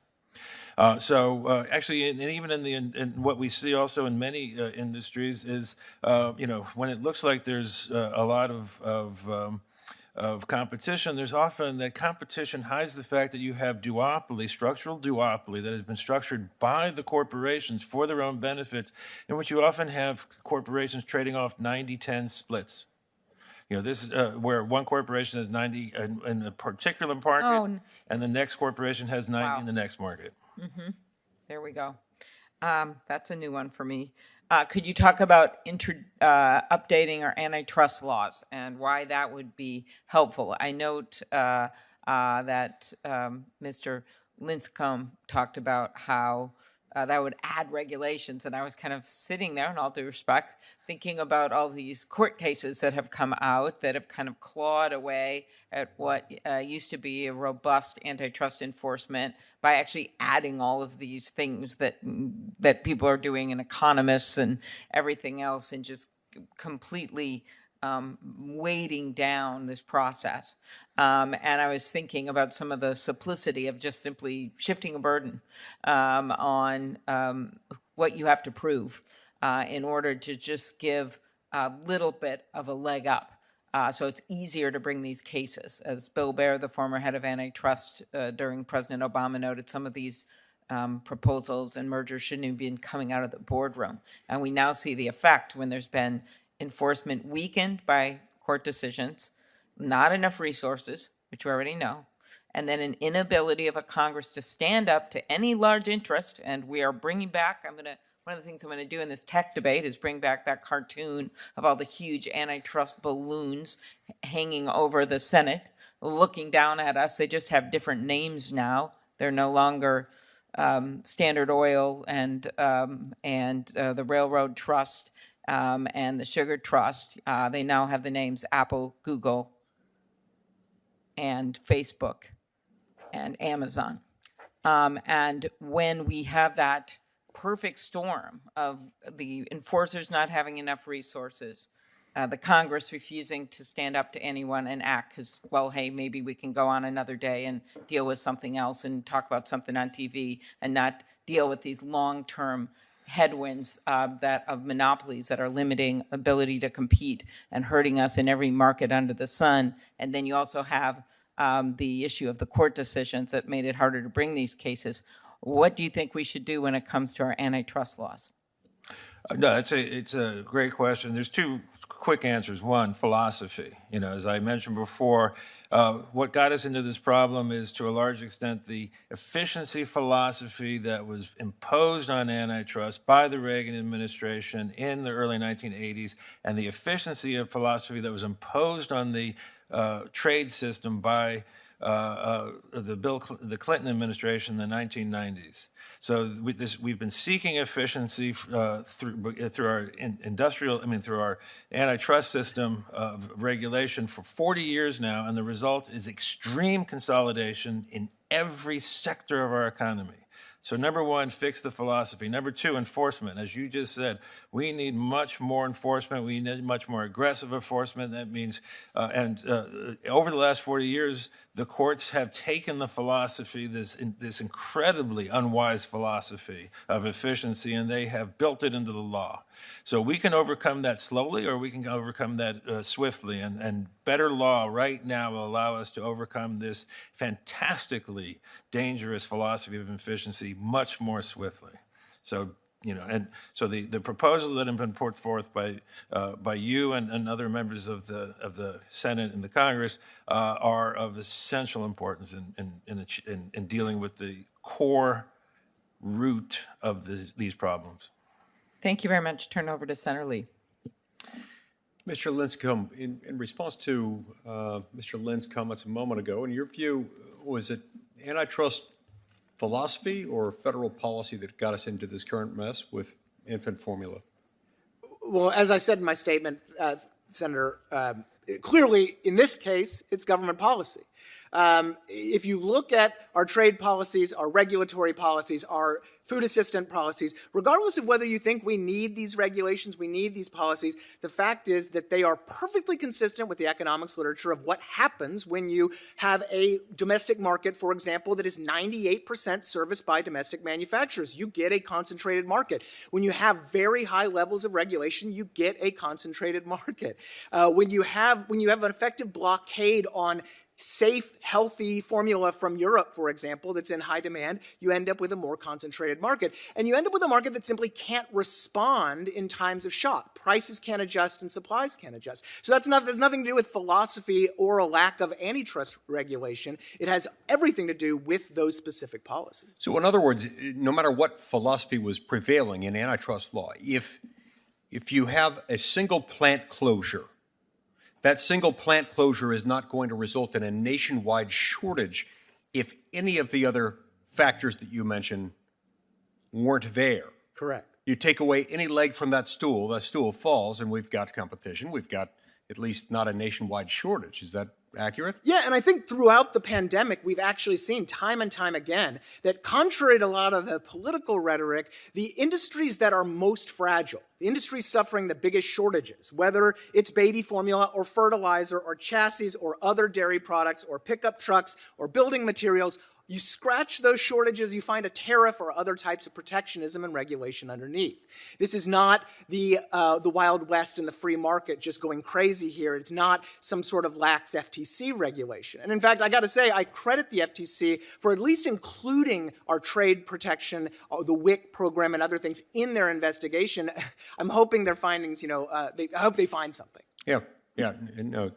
Actually, and even in what we see also in many industries is, when it looks like there's a lot of competition, there's often that competition hides the fact that you have duopoly, structural duopoly that has been structured by the corporations for their own benefits, in which you often have corporations trading off 90-10 splits. This is where one corporation has 90 in a particular market, and the next corporation has 90 in the next market. Mm-hmm. There we go. That's a new one for me. Could you talk about updating our antitrust laws and why that would be helpful? I note that Mr. Lincecum talked about how that would add regulations, and I was kind of sitting there, in all due respect, thinking about all these court cases that have come out that have kind of clawed away at what used to be a robust antitrust enforcement by actually adding all of these things that people are doing, and economists and everything else, and just completely weighting down this process. And I was thinking about some of the simplicity of just simply shifting a burden on what you have to prove in order to just give a little bit of a leg up. So it's easier to bring these cases. As Bill Baer, the former head of antitrust during President Obama, noted, some of these proposals and mergers shouldn't even be coming out of the boardroom. And we now see the effect when there's been enforcement weakened by court decisions, not enough resources, which we already know, and then an inability of a Congress to stand up to any large interest. And we are bringing back, one of the things I'm going to do in this tech debate is bring back that cartoon of all the huge antitrust balloons hanging over the Senate, looking down at us. They just have different names now. They're no longer Standard Oil and the Railroad Trust and the Sugar Trust. They now have the names Apple, Google, and Facebook, and Amazon. And when we have that perfect storm of the enforcers not having enough resources, the Congress refusing to stand up to anyone and act because, well, hey, maybe we can go on another day and deal with something else and talk about something on TV and not deal with these long-term headwinds of monopolies that are limiting ability to compete and hurting us in every market under the sun. And then you also have the issue of the court decisions that made it harder to bring these cases. What do you think we should do when it comes to our antitrust laws? No, it's a great question. There's two quick answers. One, philosophy. As I mentioned before, what got us into this problem is to a large extent the efficiency philosophy that was imposed on antitrust by the Reagan administration in the early 1980s, and the efficiency of philosophy that was imposed on the trade system by the Clinton administration in the 1990s. So we've been seeking efficiency through our through our antitrust system of regulation for 40 years now, and the result is extreme consolidation in every sector of our economy. So number one, fix the philosophy. Number two, enforcement. As you just said, we need much more enforcement. We need much more aggressive enforcement. That means, over the last 40 years, the courts have taken the philosophy, this incredibly unwise philosophy of efficiency, and they have built it into the law. So we can overcome that slowly, or we can overcome that swiftly. And better law right now will allow us to overcome this fantastically dangerous philosophy of efficiency much more swiftly. So, so the proposals that have been put forth by you and other members of the Senate and the Congress are of essential importance in dealing with the core root of these problems. Thank you very much. Turn over to Senator Lee. Mr. Lincecum, in response to Mr. Lynn's comments a moment ago, in your view, was it antitrust philosophy or federal policy that got us into this current mess with infant formula? Well, as I said in my statement, Senator, clearly in this case, it's government policy. If you look at our trade policies, our regulatory policies, our food assistance policies, regardless of whether you think we need these regulations, we need these policies, the fact is that they are perfectly consistent with the economics literature of what happens when you have a domestic market, for example, that is 98% serviced by domestic manufacturers. You get a concentrated market. When you have very high levels of regulation, you get a concentrated market. When you have an effective blockade on safe, healthy formula from Europe, for example, that's in high demand, you end up with a more concentrated market. And you end up with a market that simply can't respond in times of shock. Prices can't adjust and supplies can't adjust. So there's nothing to do with philosophy or a lack of antitrust regulation. It has everything to do with those specific policies. So in other words, no matter what philosophy was prevailing in antitrust law, if you have a single plant closure, that single plant closure is not going to result in a nationwide shortage if any of the other factors that you mentioned weren't there. Correct. You take away any leg from that stool falls, and we've got competition. We've got at least not a nationwide shortage. Is that accurate? Yeah, and I think throughout the pandemic, we've actually seen time and time again that contrary to a lot of the political rhetoric, the industries that are most fragile, the industries suffering the biggest shortages, whether it's baby formula or fertilizer or chassis or other dairy products or pickup trucks or building materials, you scratch those shortages, you find a tariff or other types of protectionism and regulation underneath. This is not the Wild West and the free market just going crazy here. It's not some sort of lax FTC regulation. And in fact, I got to say, I credit the FTC for at least including our trade protection, the WIC program and other things in their investigation. I'm hoping their findings, I hope they find something. Yeah. Yeah, no,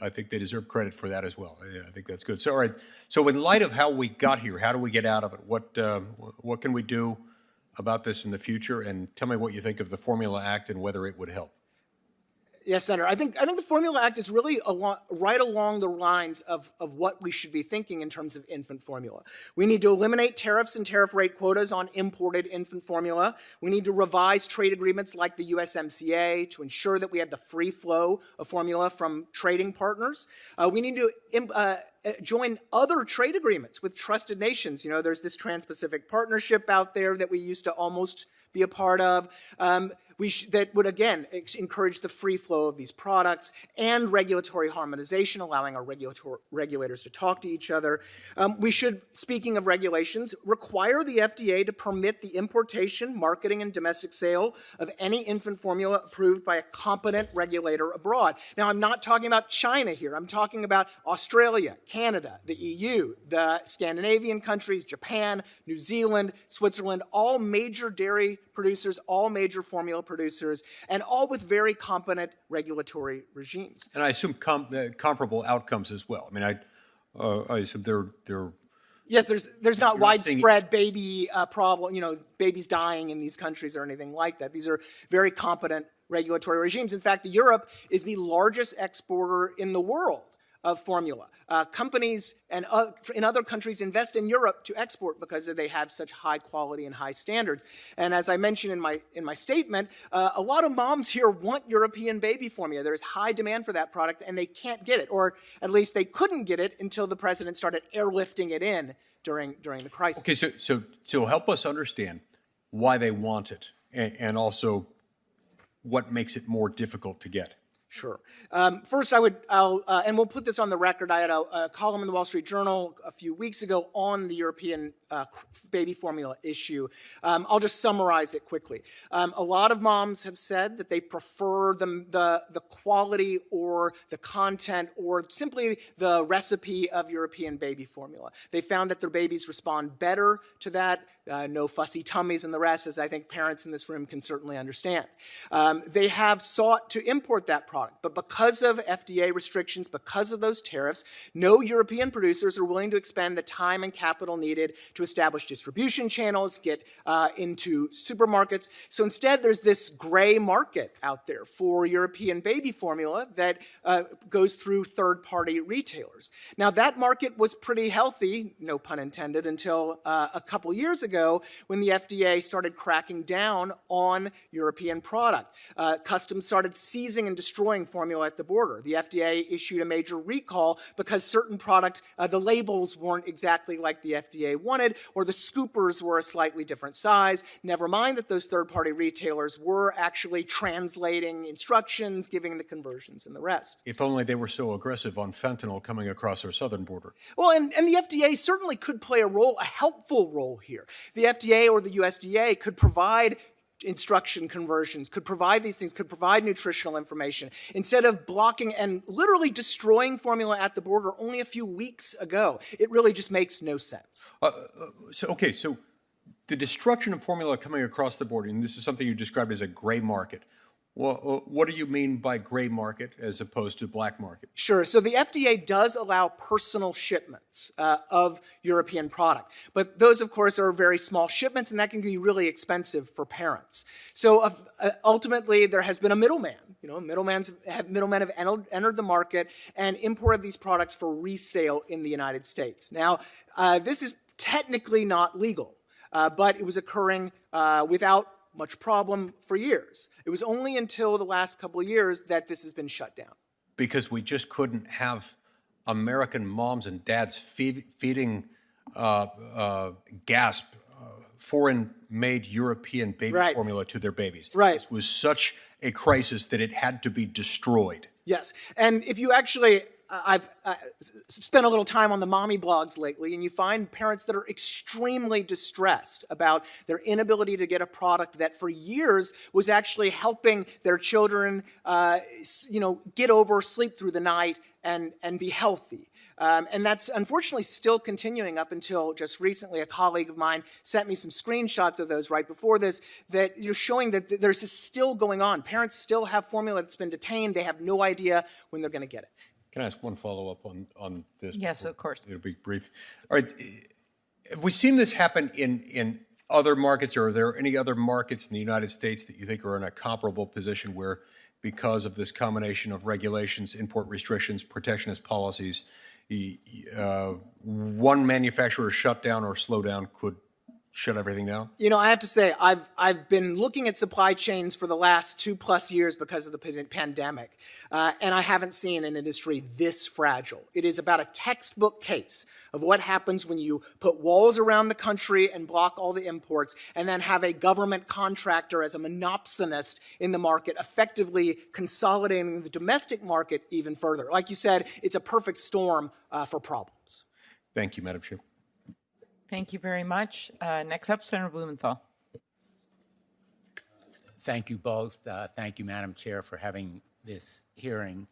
I think they deserve credit for that as well. Yeah, I think that's good. So, all right. So, in light of how we got here, how do we get out of it? What can we do about this in the future? And tell me what you think of the Formula Act and whether it would help. Yes, Senator. I think the Formula Act is really right along the lines of what we should be thinking in terms of infant formula. We need to eliminate tariffs and tariff rate quotas on imported infant formula. We need to revise trade agreements like the USMCA to ensure that we have the free flow of formula from trading partners. We need to join other trade agreements with trusted nations. You know, there's this Trans-Pacific Partnership out there that we used to almost be a part of. That would, again, encourage the free flow of these products and regulatory harmonization, allowing our regulators to talk to each other. We should, speaking of regulations, require the FDA to permit the importation, marketing, and domestic sale of any infant formula approved by a competent regulator abroad. Now, I'm not talking about China here. I'm talking about Australia, Canada, the EU, the Scandinavian countries, Japan, New Zealand, Switzerland, all major dairy producers, all major formula producers, and all with very competent regulatory regimes. And I assume comparable outcomes as well. I mean, I assume they're Yes, there's not widespread seeing... baby problem, you know, babies dying in these countries or anything like that. These are very competent regulatory regimes. In fact, Europe is the largest exporter in the world of formula. Companies and in other countries invest in Europe to export because they have such high quality and high standards. And as I mentioned in my statement, a lot of moms here want European baby formula. There's high demand for that product, and they can't get it, or at least they couldn't get it until the president started airlifting it in during the crisis. Okay, so help us understand why they want it, and also what makes it more difficult to get. Sure. First, and we'll put this on the record. I had a column in the Wall Street Journal a few weeks ago on the European baby formula issue. I'll just summarize it quickly. A lot of moms have said that they prefer the quality or the content or simply the recipe of European baby formula. They found that their babies respond better to that, no fussy tummies and the rest, as I think parents in this room can certainly understand. They have sought to import that product. But because of FDA restrictions, because of those tariffs, no European producers are willing to expend the time and capital needed to establish distribution channels, get into supermarkets. So instead, there's this gray market out there for European baby formula that goes through third-party retailers. Now, that market was pretty healthy, no pun intended, until a couple years ago when the FDA started cracking down on European product. Customs started seizing and destroying formula at the border. The FDA issued a major recall because certain product, the labels weren't exactly like the FDA wanted, or the scoopers were a slightly different size. Never mind that those third-party retailers were actually translating instructions, giving the conversions and the rest. If only they were so aggressive on fentanyl coming across our southern border. Well, and the FDA certainly could play a helpful role here. The FDA or the USDA could provide instruction conversions, could provide these things, could provide nutritional information. Instead of blocking and literally destroying formula at the border only a few weeks ago, it really just makes no sense. So the destruction of formula coming across the border, and this is something you described as a gray market. Well, what do you mean by gray market as opposed to black market? Sure. So the FDA does allow personal shipments of European product. But those, of course, are very small shipments, and that can be really expensive for parents. So ultimately, there has been a middleman. You know, middlemen have entered the market and imported these products for resale in the United States. Now, this is technically not legal, but it was occurring without much problem for years. It was only until the last couple of years that this has been shut down. Because we just couldn't have American moms and dads feeding foreign-made European baby formula to their babies. Right. This was such a crisis that it had to be destroyed. Yes, and if you actually... I've spent a little time on the mommy blogs lately, and you find parents that are extremely distressed about their inability to get a product that for years was actually helping their children, get over, sleep through the night, and be healthy. And that's unfortunately still continuing up until just recently. A colleague of mine sent me some screenshots of those right before this that you're showing that there's this still going on. Parents still have formula that's been detained. They have no idea when they're going to get it. Can I ask one follow-up on this? Yes, of course. It'll be brief. All right. Have we seen this happen in other markets, or are there any other markets in the United States that you think are in a comparable position where, because of this combination of regulations, import restrictions, protectionist policies, one manufacturer shut down or slow down could shut everything down? You know, I have to say, I've been looking at supply chains for the last 2+ years because of the pandemic, and I haven't seen an industry this fragile. It is about a textbook case of what happens when you put walls around the country and block all the imports, and then have a government contractor as a monopsonist in the market, effectively consolidating the domestic market even further. Like you said, it's a perfect storm for problems. Thank you, Madam Chair. Thank you very much. Next up, Senator Blumenthal. Thank you both. Thank you, Madam Chair, for having this hearing.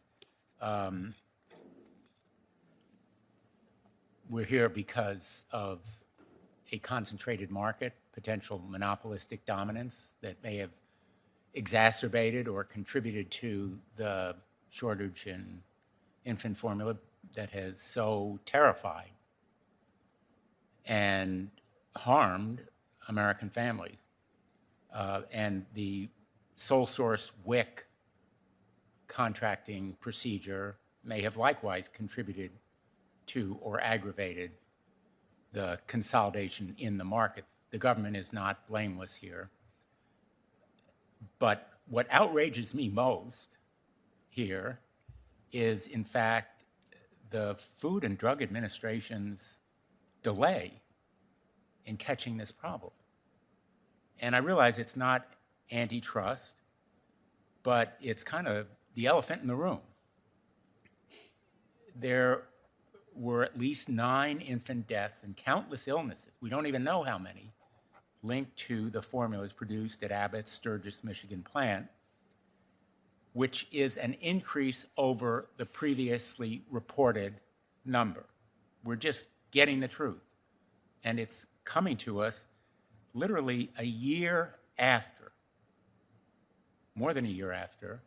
We're here because of a concentrated market, potential monopolistic dominance that may have exacerbated or contributed to the shortage in infant formula that has so terrified and harmed American families. And the sole source WIC contracting procedure may have likewise contributed to or aggravated the consolidation in the market. The government is not blameless here. But what outrages me most here is, in fact, the Food and Drug Administration's delay in catching this problem. And I realize it's not antitrust, but it's kind of the elephant in the room. There were at least 9 infant deaths and countless illnesses, we don't even know how many, linked to the formulas produced at Abbott's Sturgis, Michigan plant, which is an increase over the previously reported number. We're just getting the truth. And it's coming to us literally a year after, more than a year after,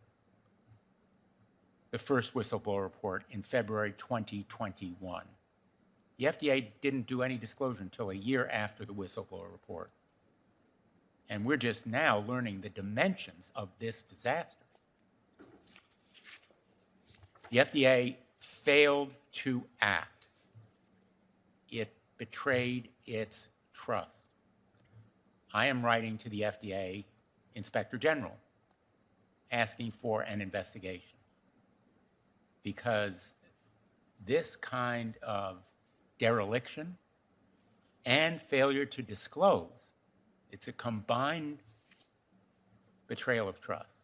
the first whistleblower report in February 2021. The FDA didn't do any disclosure until a year after the whistleblower report. And we're just now learning the dimensions of this disaster. The FDA failed to act. It betrayed its trust. I am writing to the FDA Inspector General asking for an investigation, because this kind of dereliction and failure to disclose, it's a combined betrayal of trust,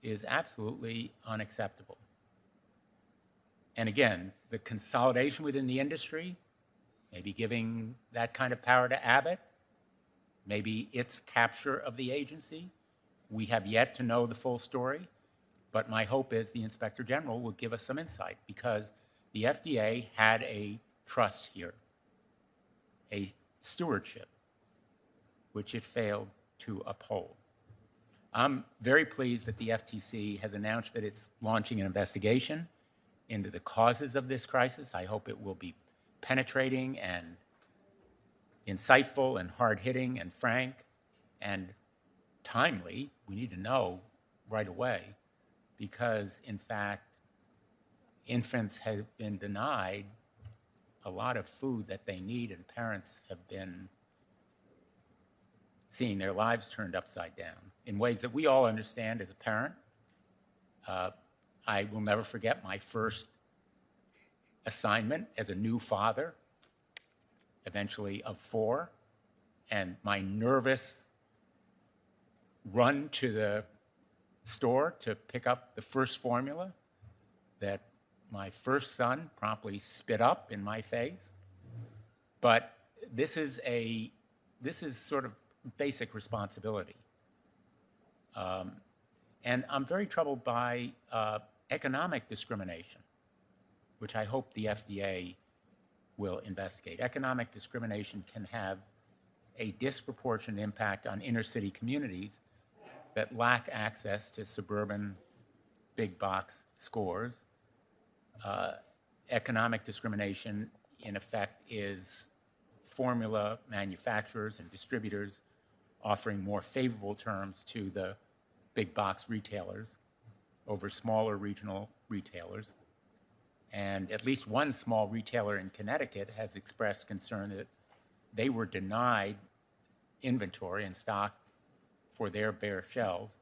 is absolutely unacceptable. And again, the consolidation within the industry, maybe giving that kind of power to Abbott, maybe its capture of the agency. We have yet to know the full story, but my hope is the Inspector General will give us some insight, because the FDA had a trust here, a stewardship, which it failed to uphold. I'm very pleased that the FTC has announced that it's launching an investigation into the causes of this crisis. I hope it will be penetrating and insightful and hard-hitting and frank and timely. We need to know right away, because, in fact, infants have been denied a lot of food that they need, and parents have been seeing their lives turned upside down in ways that we all understand as a parent. I will never forget my first assignment as a new father, eventually of 4, and my nervous run to the store to pick up the first formula that my first son promptly spit up in my face. But this is sort of basic responsibility. And I'm very troubled by economic discrimination which I hope the FDA will investigate. Economic discrimination can have a disproportionate impact on inner city communities that lack access to suburban big box scores. Economic discrimination, in effect, is formula manufacturers and distributors offering more favorable terms to the big box retailers over smaller regional retailers. And at least one small retailer in Connecticut has expressed concern that they were denied inventory and stock for their bare shelves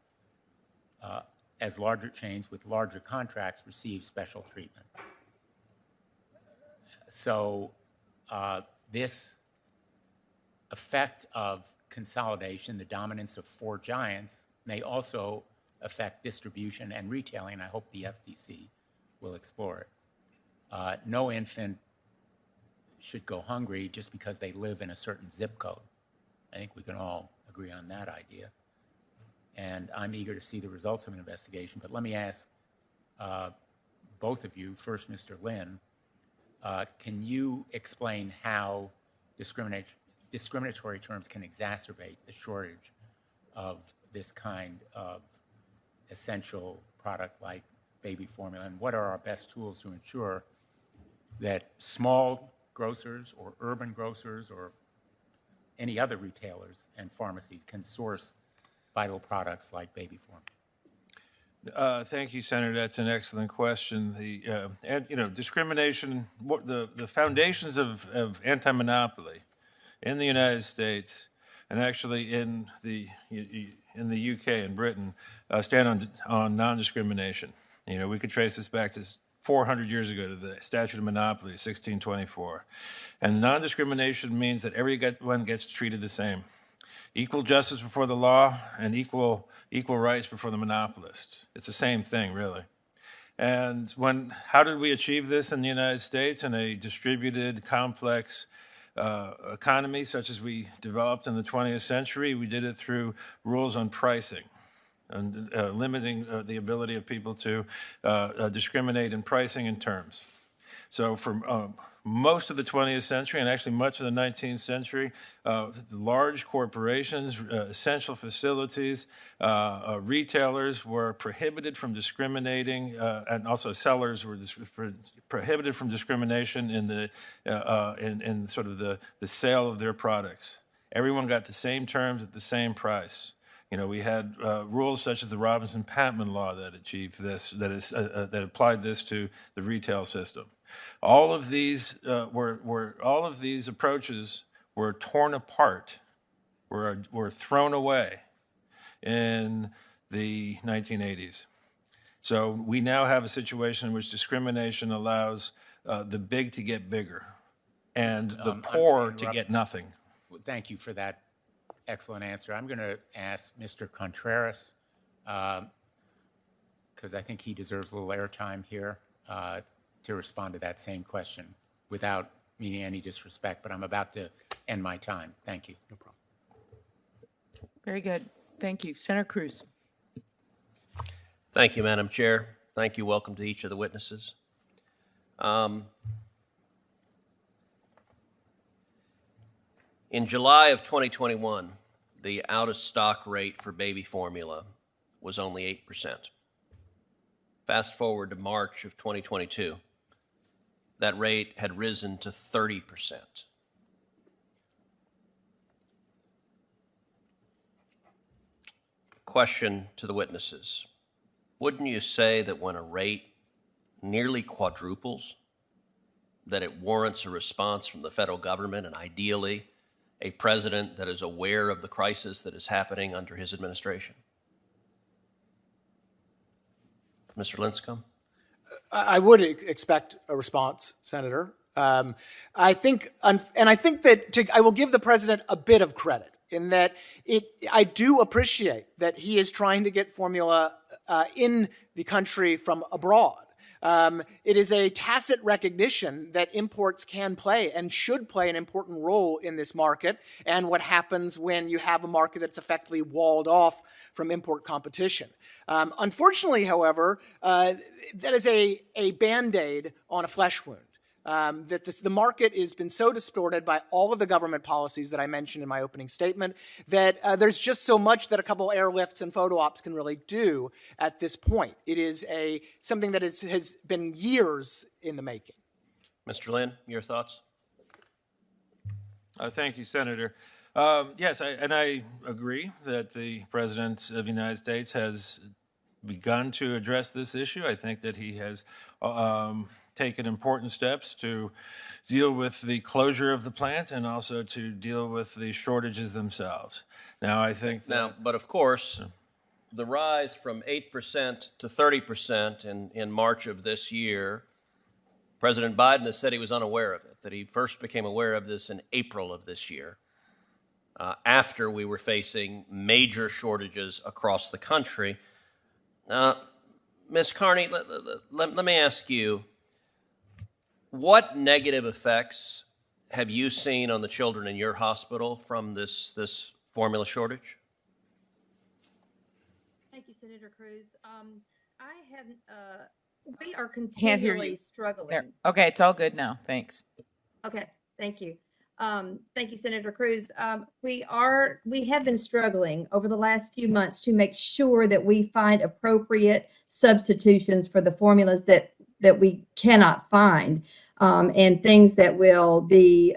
as larger chains with larger contracts receive special treatment. So this effect of consolidation, the dominance of four giants, may also affect distribution and retailing. I hope the FTC will explore it. No infant should go hungry just because they live in a certain zip code. I think we can all agree on that idea. And I'm eager to see the results of an investigation. But let me ask both of you, first Mr. Lynn, can you explain how discriminatory terms can exacerbate the shortage of this kind of essential product like baby formula? And what are our best tools to ensure that small grocers or urban grocers or any other retailers and pharmacies can source vital products like baby formula? Thank you, Senator. That's an excellent question. Discrimination, the foundations of anti-monopoly in the United States and actually in the UK and Britain stand on non-discrimination. We could trace this back to 400 years ago to the statute of monopoly, 1624. And non-discrimination means that everyone gets treated the same. Equal justice before the law and equal rights before the monopolist. It's the same thing, really. And how did we achieve this in the United States in a distributed, complex economy such as we developed in the 20th century? We did it through rules on pricing and limiting the ability of people to discriminate in pricing and terms. So for most of the 20th century and actually much of the 19th century, large corporations, essential facilities, retailers were prohibited from discriminating, and also sellers were prohibited from discrimination in sort of the sale of their products. Everyone got the same terms at the same price. We had rules such as the Robinson-Patman law that achieved this, that applied this to the retail system. All of these approaches were torn apart, were thrown away in the 1980s. So we now have a situation in which discrimination allows the big to get bigger and the poor to get nothing. Thank you for that excellent answer. I'm going to ask Mr. Contreras, because I think he deserves a little airtime here, to respond to that same question without meaning any disrespect, but I'm about to end my time. Thank you. No problem. Very good. Thank you. Senator Cruz. Thank you, Madam Chair. Thank you. Welcome to each of the witnesses. In July of 2021, the out-of-stock rate for baby formula was only 8%. Fast forward to March of 2022, that rate had risen to 30%. Question to the witnesses. Wouldn't you say that when a rate nearly quadruples, that it warrants a response from the federal government and ideally a president that is aware of the crisis that is happening under his administration? Mr. Lincecum? I would expect a response, Senator. I think that I will give the president a bit of credit in that I do appreciate that he is trying to get formula in the country from abroad. It is a tacit recognition that imports can play and should play an important role in this market, and what happens when you have a market that's effectively walled off from import competition. Unfortunately, however, that is a Band-Aid on a flesh wound. That the market has been so distorted by all of the government policies that I mentioned in my opening statement that there's just so much that a couple airlifts and photo ops can really do at this point. It is something that has been years in the making. Mr. Lynn, your thoughts? Thank you, Senator. Yes, I agree that the President of the United States has begun to address this issue. I think that he has taken important steps to deal with the closure of the plant and also to deal with the shortages themselves. Now, I think that, But of course, the rise from 8% to 30% in March of this year, President Biden has said he was unaware of it, that he first became aware of this in April of this year, after we were facing major shortages across the country. Ms. Carney, let me ask you, what negative effects have you seen on the children in your hospital from this formula shortage? Thank you, Senator Cruz. I haven't, we are Can't hear continually you. struggling. There. Okay, it's all good now. Thanks. Okay, thank you. Thank you, Senator Cruz. We have been struggling over the last few months to make sure that we find appropriate substitutions for the formulas that we cannot find, and things that will be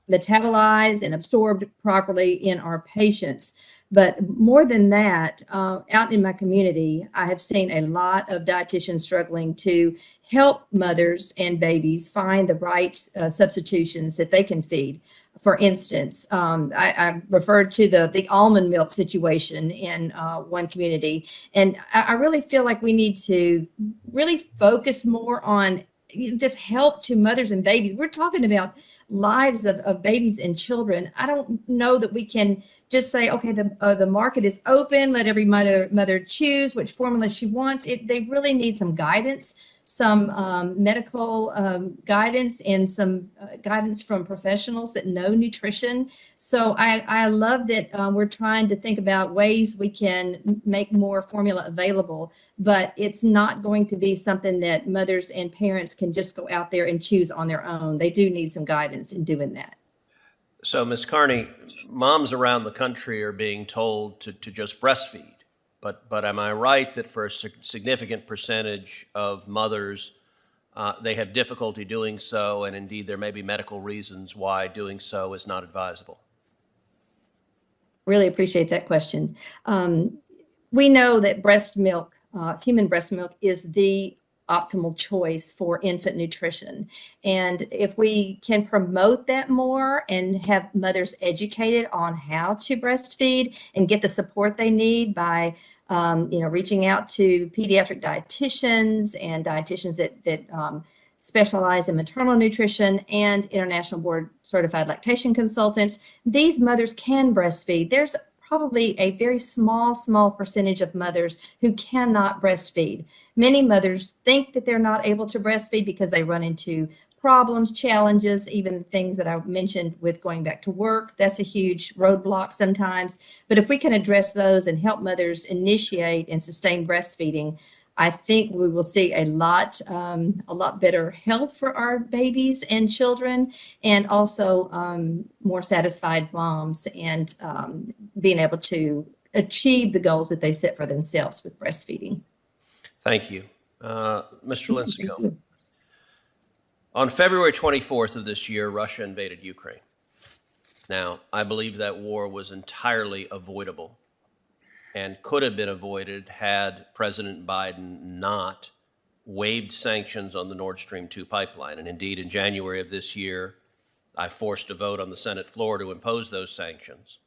metabolized and absorbed properly in our patients. But more than that, out in my community, I have seen a lot of dietitians struggling to help mothers and babies find the right substitutions that they can feed. For instance, I referred to the almond milk situation in one community, and I really feel like we need to really focus more on this help to mothers and babies. We're talking about lives of babies and children. I don't know that we can just say, okay, the market is open, let every mother choose which formula she wants. They really need some guidance, some medical guidance, and some guidance from professionals that know nutrition. So I love that we're trying to think about ways we can make more formula available, but it's not going to be something that mothers and parents can just go out there and choose on their own. They do need some guidance in doing that. So, Ms. Carney, moms around the country are being told to just breastfeed. But am I right that for a significant percentage of mothers, they have difficulty doing so, and indeed there may be medical reasons why doing so is not advisable? Really appreciate that question. We know that breast milk, human breast milk, is the optimal choice for infant nutrition. And if we can promote that more and have mothers educated on how to breastfeed and get the support they need by reaching out to pediatric dietitians and dietitians that specialize in maternal nutrition and international board certified lactation consultants, these mothers can breastfeed. There's probably a very small percentage of mothers who cannot breastfeed. Many mothers think that they're not able to breastfeed because they run into problems, challenges, even things that I mentioned with going back to work. That's a huge roadblock sometimes. But if we can address those and help mothers initiate and sustain breastfeeding, I think we will see a lot better health for our babies and children, and also more satisfied moms, and being able to achieve the goals that they set for themselves with breastfeeding. Thank you. Mr. Lincecum. On February 24th of this year, Russia invaded Ukraine. Now, I believe that war was entirely avoidable and could have been avoided had President Biden not waived sanctions on the Nord Stream 2 pipeline. And indeed, in January of this year, I forced a vote on the Senate floor to impose those sanctions.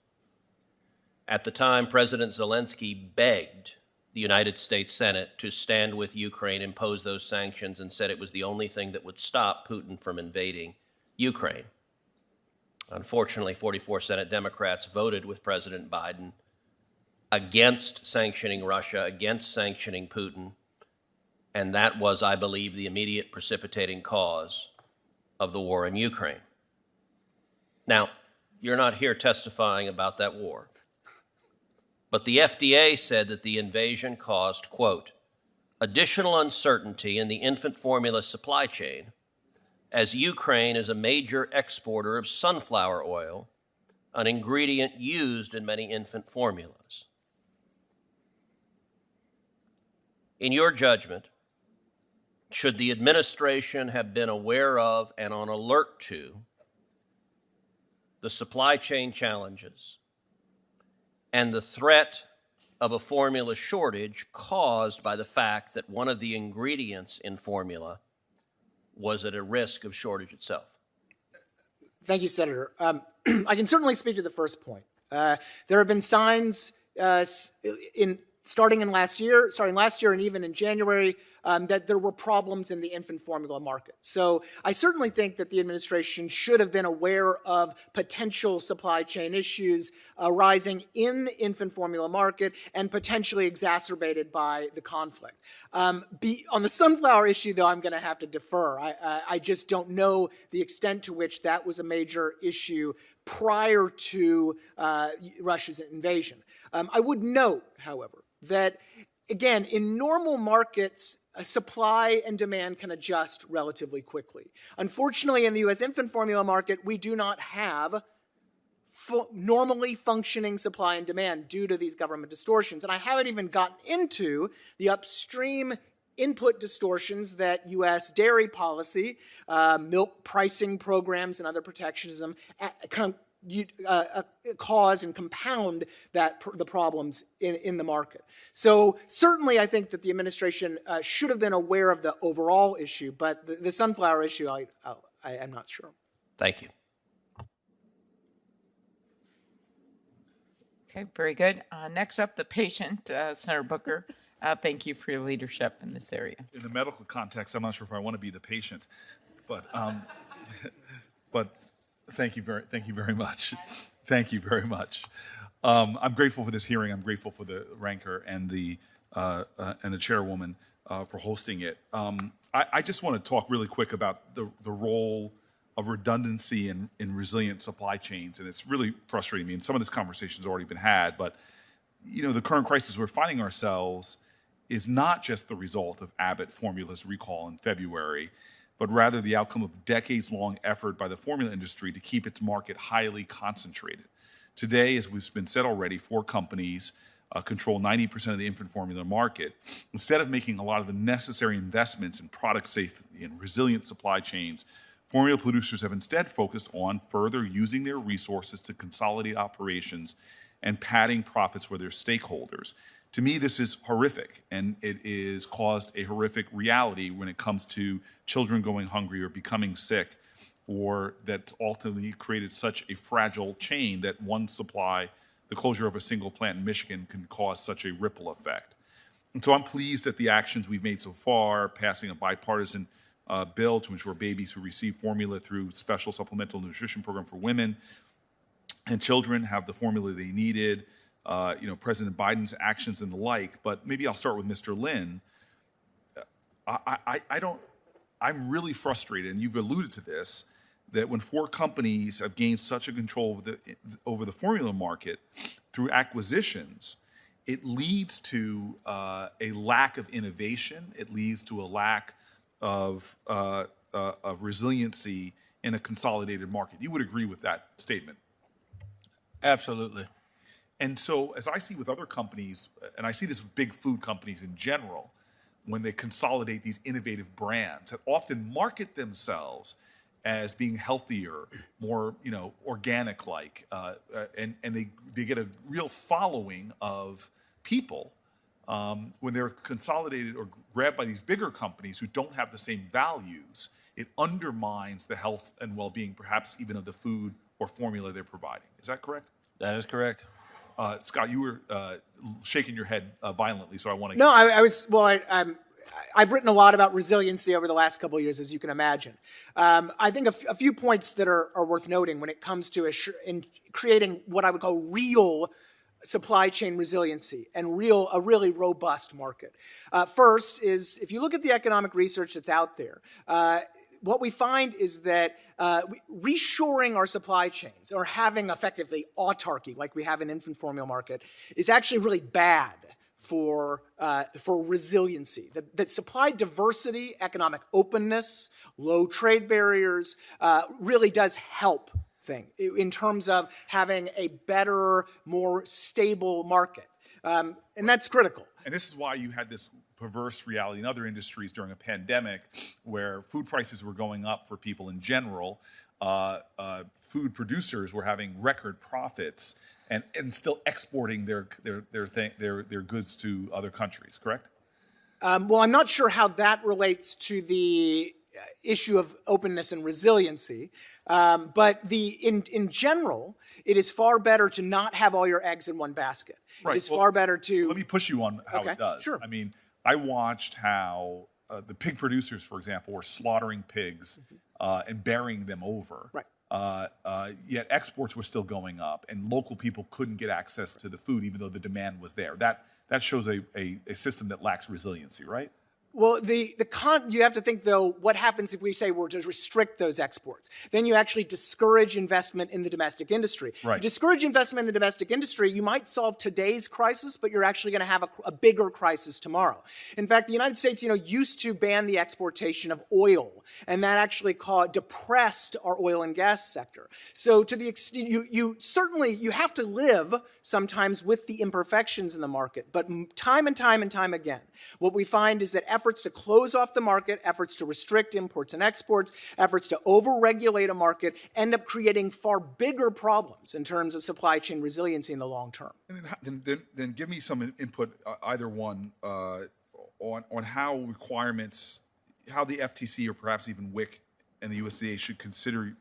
At the time, President Zelensky begged the United States Senate to stand with Ukraine, impose those sanctions, and said it was the only thing that would stop Putin from invading Ukraine. Unfortunately, 44 Senate Democrats voted with President Biden, against sanctioning Russia, against sanctioning Putin. And that was, I believe, the immediate precipitating cause of the war in Ukraine. Now, you're not here testifying about that war, but the FDA said that the invasion caused, quote, additional uncertainty in the infant formula supply chain, as Ukraine is a major exporter of sunflower oil, an ingredient used in many infant formulas. In your judgment, should the administration have been aware of and on alert to the supply chain challenges and the threat of a formula shortage caused by the fact that one of the ingredients in formula was at a risk of shortage itself? Thank you, Senator. I can certainly speak to the first point. There have been signs starting last year and even in January that there were problems in the infant formula market. So I certainly think that the administration should have been aware of potential supply chain issues arising in the infant formula market and potentially exacerbated by the conflict. On the sunflower issue, though, I'm going to have to defer. I just don't know the extent to which that was a major issue prior to Russia's invasion. I would note, however, that again, in normal markets, supply and demand can adjust relatively quickly. Unfortunately, in the U.S. infant formula market, we do not have normally functioning supply and demand due to these government distortions. And I haven't even gotten into the upstream input distortions that U.S. dairy policy, milk pricing programs, and other protectionism cause and compound the problems in the market. So certainly I think that the administration should have been aware of the overall issue, but the sunflower issue, I'm not sure. Thank you. Okay, very good. Next up, the patient, Senator Booker. Thank you for your leadership in this area. In the medical context, I'm not sure if I want to be the patient, but thank you very much. Thank you very much. I'm grateful for this hearing. I'm grateful for the ranker and the chairwoman for hosting it. I just want to talk really quick about the role of redundancy in resilient supply chains, and it's really frustrating me. And some of this conversation has already been had, but the current crisis we're finding ourselves is not just the result of Abbott Formula's recall in February, but rather the outcome of decades-long effort by the formula industry to keep its market highly concentrated. Today, as has been said already, 4 companies control 90% of the infant formula market. Instead of making a lot of the necessary investments in product safety and resilient supply chains, formula producers have instead focused on further using their resources to consolidate operations and padding profits for their stakeholders. To me, this is horrific, and it is caused a horrific reality when it comes to children going hungry or becoming sick, or that ultimately created such a fragile chain that one supply, the closure of a single plant in Michigan, can cause such a ripple effect. And so I'm pleased at the actions we've made so far, passing a bipartisan bill to ensure babies who receive formula through special supplemental nutrition program for women and children have the formula they needed, President Biden's actions and the like. But maybe I'll start with Mr. Lynn. I'm really frustrated, and you've alluded to this, that when 4 companies have gained such a control over the formula market through acquisitions, it leads to a lack of innovation. It leads to a lack of resiliency in a consolidated market. You would agree with that statement? Absolutely. And so, as I see with other companies, and I see this with big food companies in general, when they consolidate these innovative brands that often market themselves as being healthier, more organic-like, and they get a real following of people when they're consolidated or grabbed by these bigger companies who don't have the same values. It undermines the health and well-being, perhaps even of the food or formula they're providing. Is that correct? That is correct. Scott, you were shaking your head violently, so I want to... No, I've written a lot about resiliency over the last couple of years, as you can imagine. I think a few points that are worth noting when it comes to in creating what I would call real supply chain resiliency and a really robust market. First is, if you look at the economic research that's out there, what we find is that reshoring our supply chains, or having effectively autarky like we have in infant formula market, is actually really bad for resiliency. That supply diversity, economic openness, low trade barriers really does help in terms of having a better, more stable market. And that's critical. And this is why you had this perverse reality in other industries during a pandemic where food prices were going up for people in general. Food producers were having record profits and still exporting their goods to other countries, correct? Well, I'm not sure how that relates to the issue of openness and resiliency, but in general, it is far better to not have all your eggs in one basket. Right. It is far better to... Let me push you on how Okay, it does. sure. I mean, I watched how the pig producers, for example, were slaughtering pigs and burying them over. Right. Yet exports were still going up, and local people couldn't get access to the food, even though the demand was there. That shows a system that lacks resiliency, right? Well, you have to think, though, what happens if we say we're to restrict those exports? Then you actually discourage investment in the domestic industry. Right. You discourage investment in the domestic industry, you might solve today's crisis, but you're actually going to have a bigger crisis tomorrow. In fact, the United States, used to ban the exportation of oil, and that actually depressed our oil and gas sector. So to the extent, you have to live sometimes with the imperfections in the market, but time and time again, what we find is that efforts to close off the market, efforts to restrict imports and exports, efforts to over-regulate a market end up creating far bigger problems in terms of supply chain resiliency in the long term. And then give me some input, either one, on how how the FTC or perhaps even WIC and the USDA should consider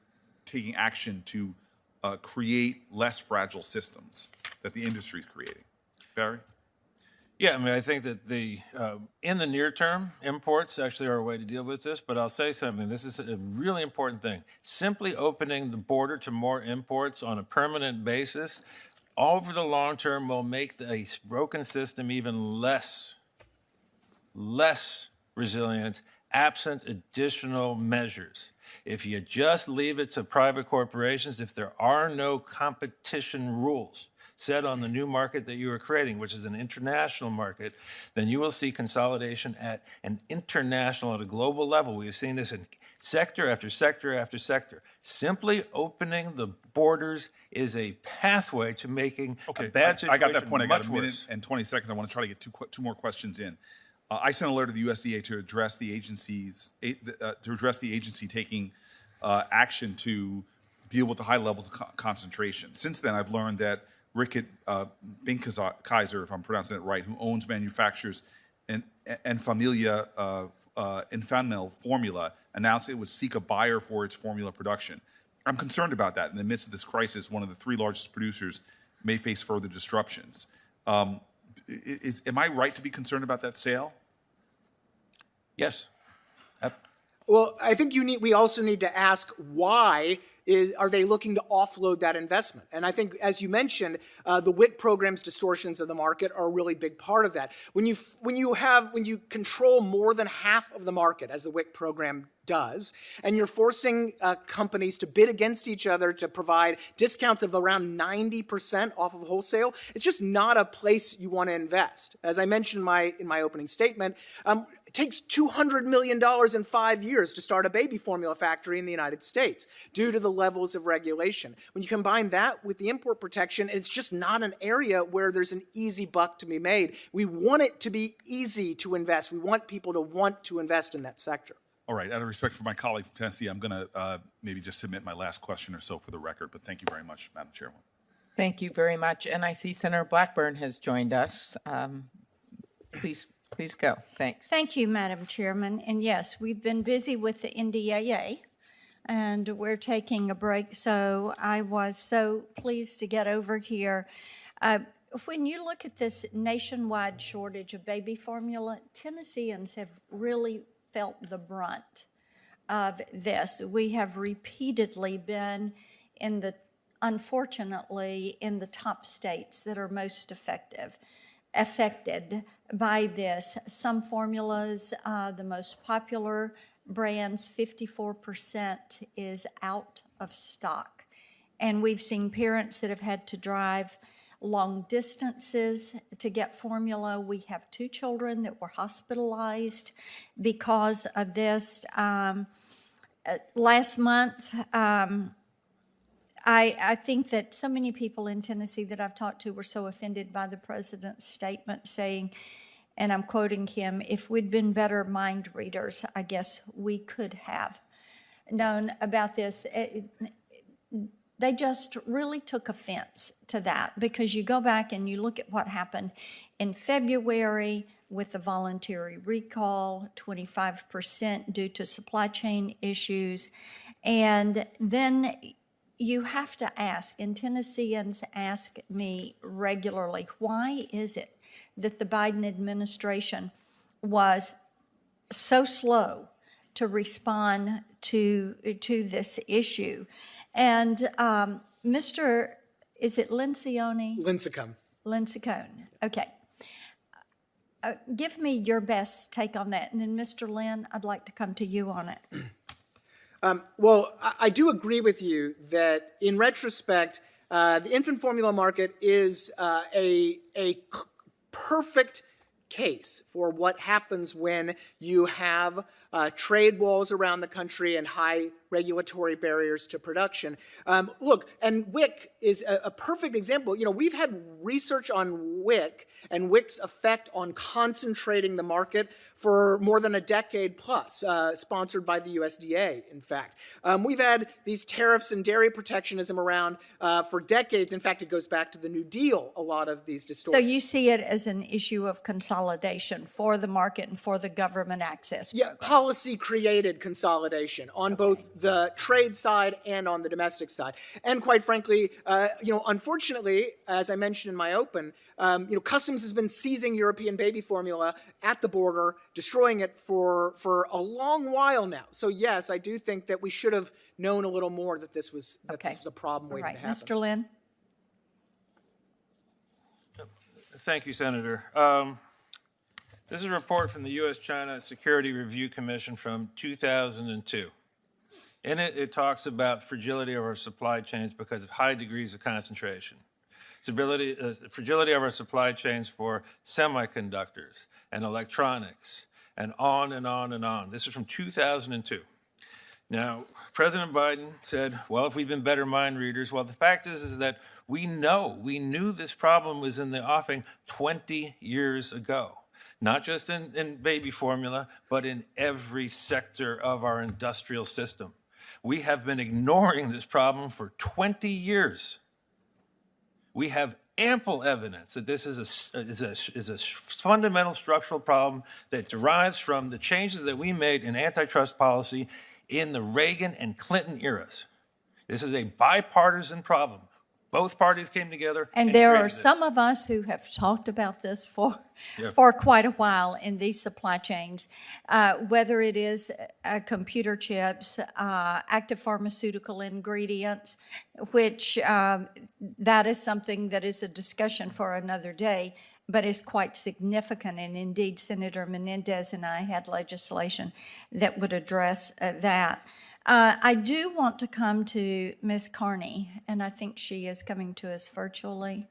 taking action to create less fragile systems that the industry is creating. Barry? Yeah, I mean, I think that in the near term, imports actually are a way to deal with this, but I'll say something. This is a really important thing. Simply opening the border to more imports on a permanent basis over the long term will make a broken system even less resilient, absent additional measures. If you just leave it to private corporations, if there are no competition rules set on the new market that you are creating, which is an international market, then you will see consolidation at an international, at a global level. We've seen this in sector after sector after sector. Simply opening the borders is a pathway to making a bad situation I got that point. I got a minute worse. and 20 seconds. I want to try to get two more questions in. I sent a letter to the USDA to address the agency taking action to deal with the high levels of concentration. Since then, I've learned that Rickett Binkkaiser, if I'm pronouncing it right, who owns, manufactures, and Familia Infamil formula, announced it would seek a buyer for its formula production. I'm concerned about that. In the midst of this crisis, one of the three largest producers may face further disruptions. Am I right to be concerned about that sale? Yes. Well, I think we also need to ask why are they looking to offload that investment? And I think, as you mentioned, the WIC program's distortions of the market are a really big part of that. When you control more than half of the market, as the WIC program does, and you're forcing companies to bid against each other to provide discounts of around 90% off of wholesale, it's just not a place you want to invest. As I mentioned in my opening statement, it takes $200 million in 5 years to start a baby formula factory in the United States due to the levels of regulation. When you combine that with the import protection, it's just not an area where there's an easy buck to be made. We want it to be easy to invest. We want people to want to invest in that sector. All right, out of respect for my colleague from Tennessee, I'm going to maybe just submit my last question or so for the record, but thank you very much, Madam Chairwoman. Thank you very much. And I see Senator Blackburn has joined us. Please go. Thanks. Thank you, Madam Chairman. And yes, we've been busy with the NDAA, and we're taking a break, so I was so pleased to get over here. When you look at this nationwide shortage of baby formula, Tennesseans have really felt the brunt of this. We have repeatedly been in the unfortunately, in the top states that are most affected by this. Some formulas, the most popular brands, 54% is out of stock. And we've seen parents that have had to drive long distances to get formula. We have 2 children that were hospitalized because of this. Last month, I think that so many people in Tennessee that I've talked to were so offended by the president's statement saying, and I'm quoting him, if we'd been better mind readers, I guess we could have known about this. They just really took offense to that, because you go back and you look at what happened in February with the voluntary recall, 25% due to supply chain issues. And then you have to ask, and Tennesseans ask me regularly, why is it that the Biden administration was so slow to respond to this issue? And Mr., is it Lincione? Lincecum. Lincecone, okay. Give me your best take on that. And then Mr. Lynn, I'd like to come to you on it. Well, I do agree with you that in retrospect, the infant formula market is a perfect case for what happens when you have trade walls around the country and high regulatory barriers to production. Look, and WIC is a perfect example. You know, we've had research on WIC and WIC's effect on concentrating the market for more than a decade plus, sponsored by the USDA, in fact. We've had these tariffs and dairy protectionism around for decades. In fact, it goes back to the New Deal, a lot of these distortions. So you see it as an issue of consolidation for the market and for the government access program. Yeah, policy-created consolidation on both the trade side and on the domestic side. And quite frankly, unfortunately, as I mentioned in my open, Customs has been seizing European baby formula at the border, destroying it for a long while now. So yes, I do think that we should have known a little more that this was a problem waiting to happen. Mr. Lynn? Thank you, Senator. This is a report from the U.S.-China Security Review Commission from 2002. In it, it talks about fragility of our supply chains because of high degrees of concentration. Fragility of our supply chains for semiconductors and electronics, and on and on and on. This is from 2002. Now, President Biden said, well, if we've been better mind readers, well, the fact is that we knew this problem was in the offing 20 years ago. Not just in baby formula, but in every sector of our industrial system. We have been ignoring this problem for 20 years. We have ample evidence that this is a fundamental structural problem that derives from the changes that we made in antitrust policy in the Reagan and Clinton eras. This is a bipartisan problem. Both parties came together. And there are some of us who have talked about this for quite a while in these supply chains, whether it is computer chips, active pharmaceutical ingredients, which that is something that is a discussion for another day, but is quite significant. And indeed, Senator Menendez and I had legislation that would address that. I do want to come to Ms. Carney, and I think she is coming to us virtually.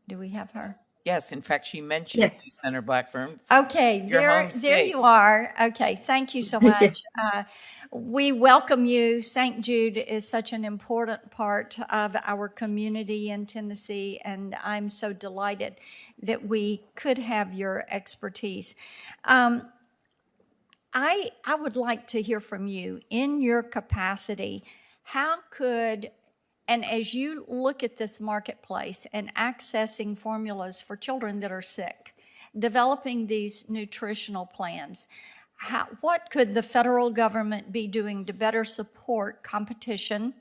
Do we have her? Yes, in fact, she mentioned you, Senator Blackburn. Okay, there you are. Okay, thank you so much. We welcome you. St. Jude is such an important part of our community in Tennessee, and I'm so delighted that we could have your expertise. I would like to hear from you in your capacity. How could, and as you look at this marketplace and accessing formulas for children that are sick, developing these nutritional plans, what could the federal government be doing to better support competition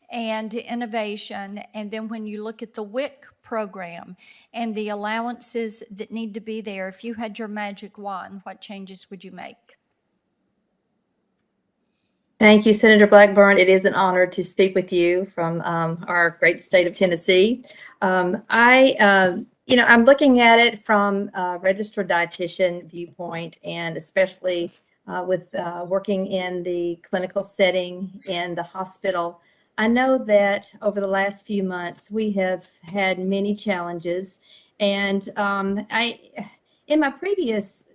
and innovation? And then when you look at the WIC program and the allowances that need to be there, if you had your magic wand, what changes would you make? Thank you, Senator Blackburn. It is an honor to speak with you from our great state of Tennessee. I'm looking at it from a registered dietitian viewpoint, and especially with working in the clinical setting in the hospital. I know that over the last few months, we have had many challenges, and in my previous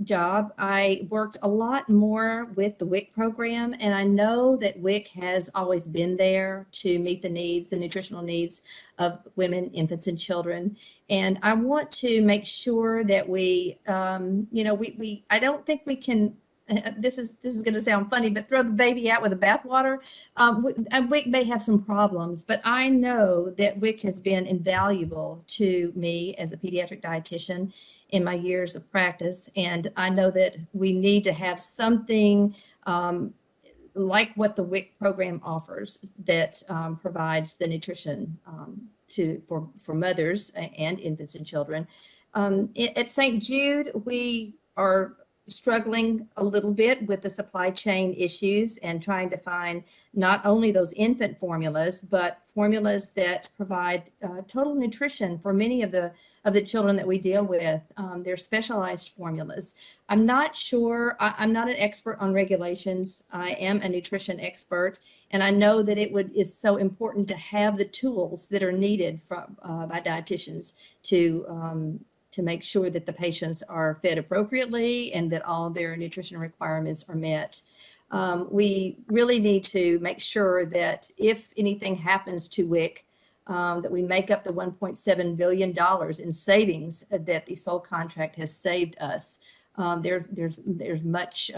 job, I worked a lot more with the WIC program, and I know that WIC has always been there to meet the needs, the nutritional needs of women, infants, and children. And I want to make sure that I don't think we can. This is going to sound funny, but throw the baby out with the bathwater. WIC may have some problems, but I know that WIC has been invaluable to me as a pediatric dietitian in my years of practice. And I know that we need to have something like what the WIC program offers that provides the nutrition for mothers and infants and children. At St. Jude, we are struggling a little bit with the supply chain issues and trying to find not only those infant formulas, but formulas that provide total nutrition for many of the children that we deal with. They're specialized formulas. I'm not sure, I'm not an expert on regulations. I am a nutrition expert, and I know that is so important to have the tools that are needed by dietitians to make sure that the patients are fed appropriately and that all their nutrition requirements are met. We really need to make sure that if anything happens to WIC, that we make up the $1.7 billion in savings that the sole contract has saved us. There's much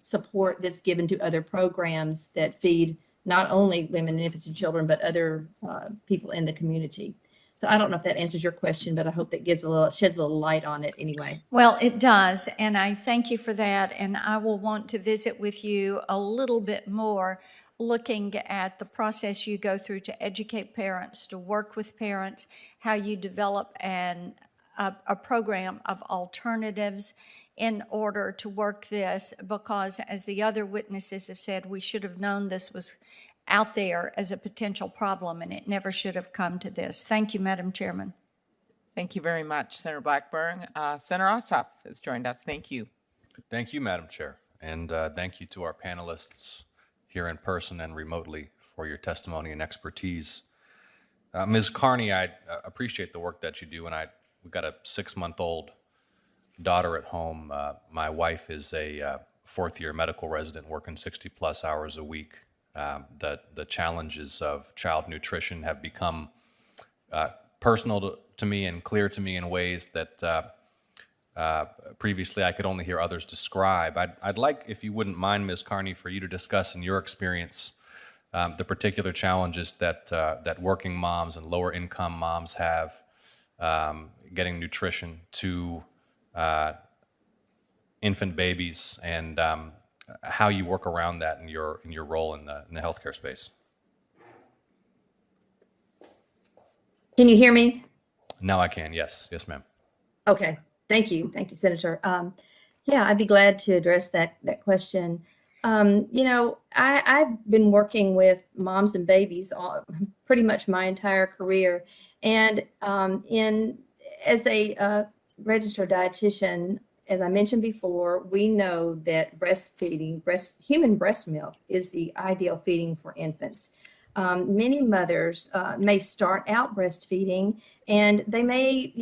support that's given to other programs that feed not only women and infants and children, but other people in the community. So I don't know if that answers your question, but I hope that sheds a little light on it anyway. Well, it does, and I thank you for that, and I will want to visit with you a little bit more, looking at the process you go through to educate parents, to work with parents, how you develop a program of alternatives in order to work this, because as the other witnesses have said, we should have known this was out there as a potential problem, and it never should have come to this. Thank you, Madam Chairman. Thank you very much, Senator Blackburn. Senator Ossoff has joined us. Thank you. Thank you, Madam Chair, and thank you to our panelists here in person and remotely for your testimony and expertise. Ms. Carney, I appreciate the work that you do, and we've got a 6-month-old daughter at home. My wife is a fourth-year medical resident working 60-plus hours a week. The challenges of child nutrition have become personal to me and clear to me in ways that previously I could only hear others describe. I'd like, if you wouldn't mind, Ms. Carney, for you to discuss in your experience the particular challenges that working moms and lower income moms have getting nutrition to infant babies, and how you work around that in your role in the healthcare space. Can you hear me? Now I can, yes, ma'am. Okay, thank you, Senator. Yeah, I'd be glad to address that as I've been working with moms and babies pretty much my entire career, and as a registered dietitian, as I mentioned before, we know that human breast milk is the ideal feeding for infants. Many mothers may start out breastfeeding, and they may,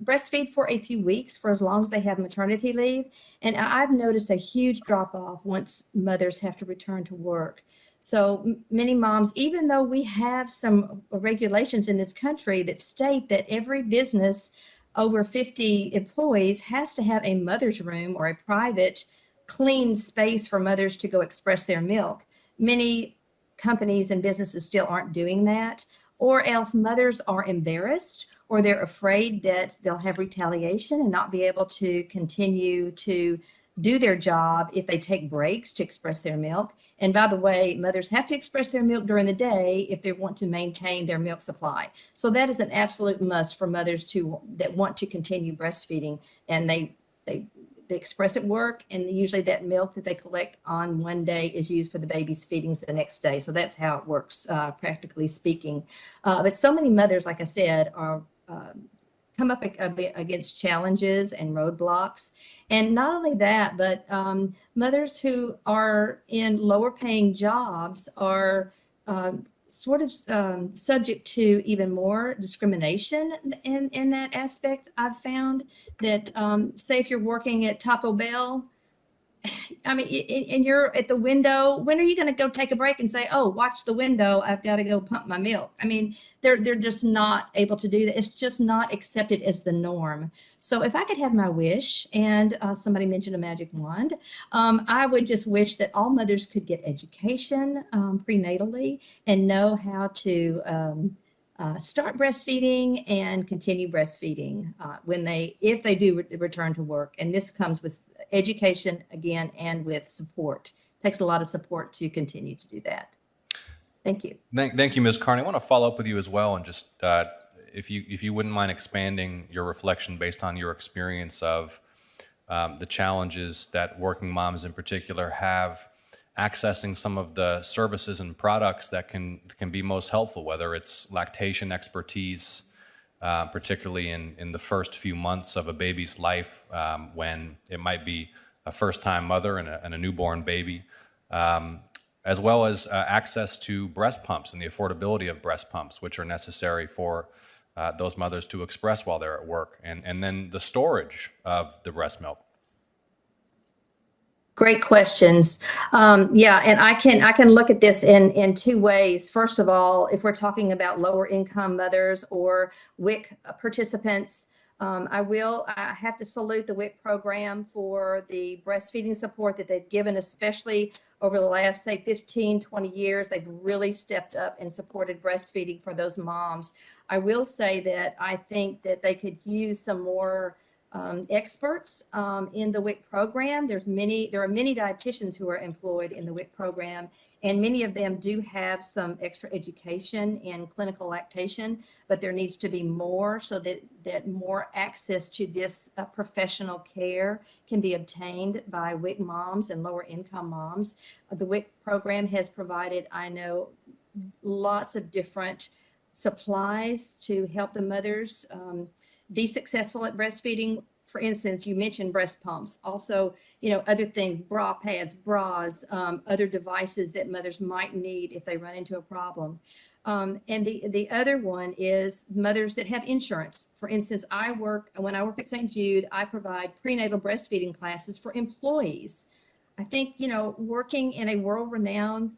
breastfeed for a few weeks, for as long as they have maternity leave. And I've noticed a huge drop off once mothers have to return to work. So many moms, even though we have some regulations in this country that state that every business over 50 employees has to have a mother's room or a private clean space for mothers to go express their milk, many companies and businesses still aren't doing that, or else mothers are embarrassed, or they're afraid that they'll have retaliation and not be able to continue to do their job if they take breaks to express their milk. And by the way, mothers have to express their milk during the day if they want to maintain their milk supply. So that is an absolute must for mothers that want to continue breastfeeding, and they they express at work, and usually that milk that they collect on one day is used for the baby's feedings the next day. So that's how it works, practically speaking. But so many mothers, like I said, are come up against challenges and roadblocks. And not only that, but mothers who are in lower paying jobs are sort of subject to even more discrimination in that aspect. I've found that, say, if you're working at Taco Bell, I mean, and you're at the window, when are you going to go take a break and say, oh, watch the window, I've got to go pump my milk? I mean, they're just not able to do that. It's just not accepted as the norm. So if I could have my wish, and somebody mentioned a magic wand, I would just wish that all mothers could get education prenatally and know how to start breastfeeding and continue breastfeeding if they do return to work. And this comes with education again and with support. It takes a lot of support to continue to do that. Thank you. Thank you, Ms. Carney. I want to follow up with you as well, and just if you wouldn't mind expanding your reflection based on your experience of the challenges that working moms in particular have accessing some of the services and products that can be most helpful, whether it's lactation expertise, particularly in the first few months of a baby's life, when it might be a first-time mother and a newborn baby, as well as access to breast pumps and the affordability of breast pumps, which are necessary for those mothers to express while they're at work, and then the storage of the breast milk. Great questions. Yeah, and I can look at this in two ways. First of all, if we're talking about lower income mothers or WIC participants, I have to salute the WIC program for the breastfeeding support that they've given, especially over the last, say, 15, 20 years. They've really stepped up and supported breastfeeding for those moms. I will say that I think that they could use some more experts in the WIC program. There are many dietitians who are employed in the WIC program, and many of them do have some extra education in clinical lactation, but there needs to be more so that more access to this professional care can be obtained by WIC moms and lower income moms. The WIC program has provided, I know, lots of different supplies to help the mothers be successful at breastfeeding. For instance, you mentioned breast pumps. Also, other things, bra pads, bras, other devices that mothers might need if they run into a problem. And the other one is mothers that have insurance. For instance, when I work at St. Jude, I provide prenatal breastfeeding classes for employees. I think, working in a world-renowned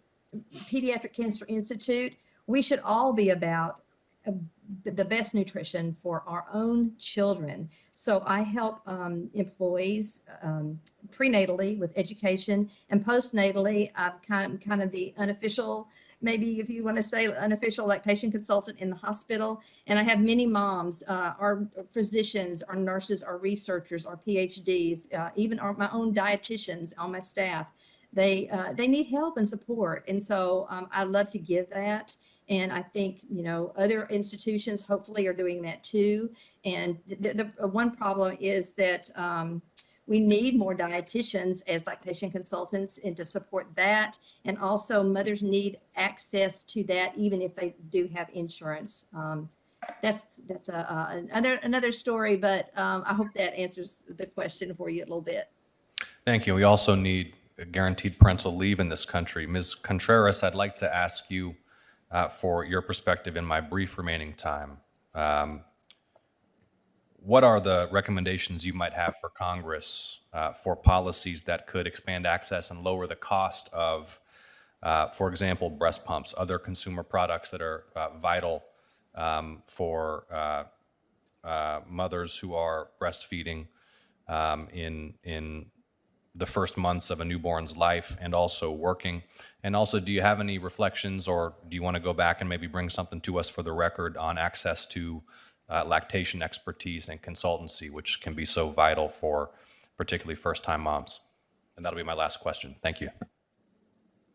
pediatric cancer institute, we should all be about the best nutrition for our own children. So I help employees prenatally with education, and postnatally, I'm kind of the unofficial, maybe if you want to say unofficial lactation consultant in the hospital. And I have many moms, our physicians, our nurses, our researchers, our PhDs, even my own dietitians on my staff. They need help and support. And so I love to give that. And I think, other institutions hopefully are doing that too. And the one problem is that we need more dietitians as lactation consultants and to support that. And also mothers need access to that, even if they do have insurance. That's another story, but I hope that answers the question for you a little bit. Thank you. We also need guaranteed parental leave in this country. Ms. Contreras, I'd like to ask you for your perspective in my brief remaining time. What are the recommendations you might have for Congress for policies that could expand access and lower the cost of, for example, breast pumps, other consumer products that are vital for mothers who are breastfeeding in the first months of a newborn's life and also working? And also, do you have any reflections, or do you want to go back and maybe bring something to us for the record on access to lactation expertise and consultancy, which can be so vital for particularly first-time moms? And that'll be my last question. Thank you.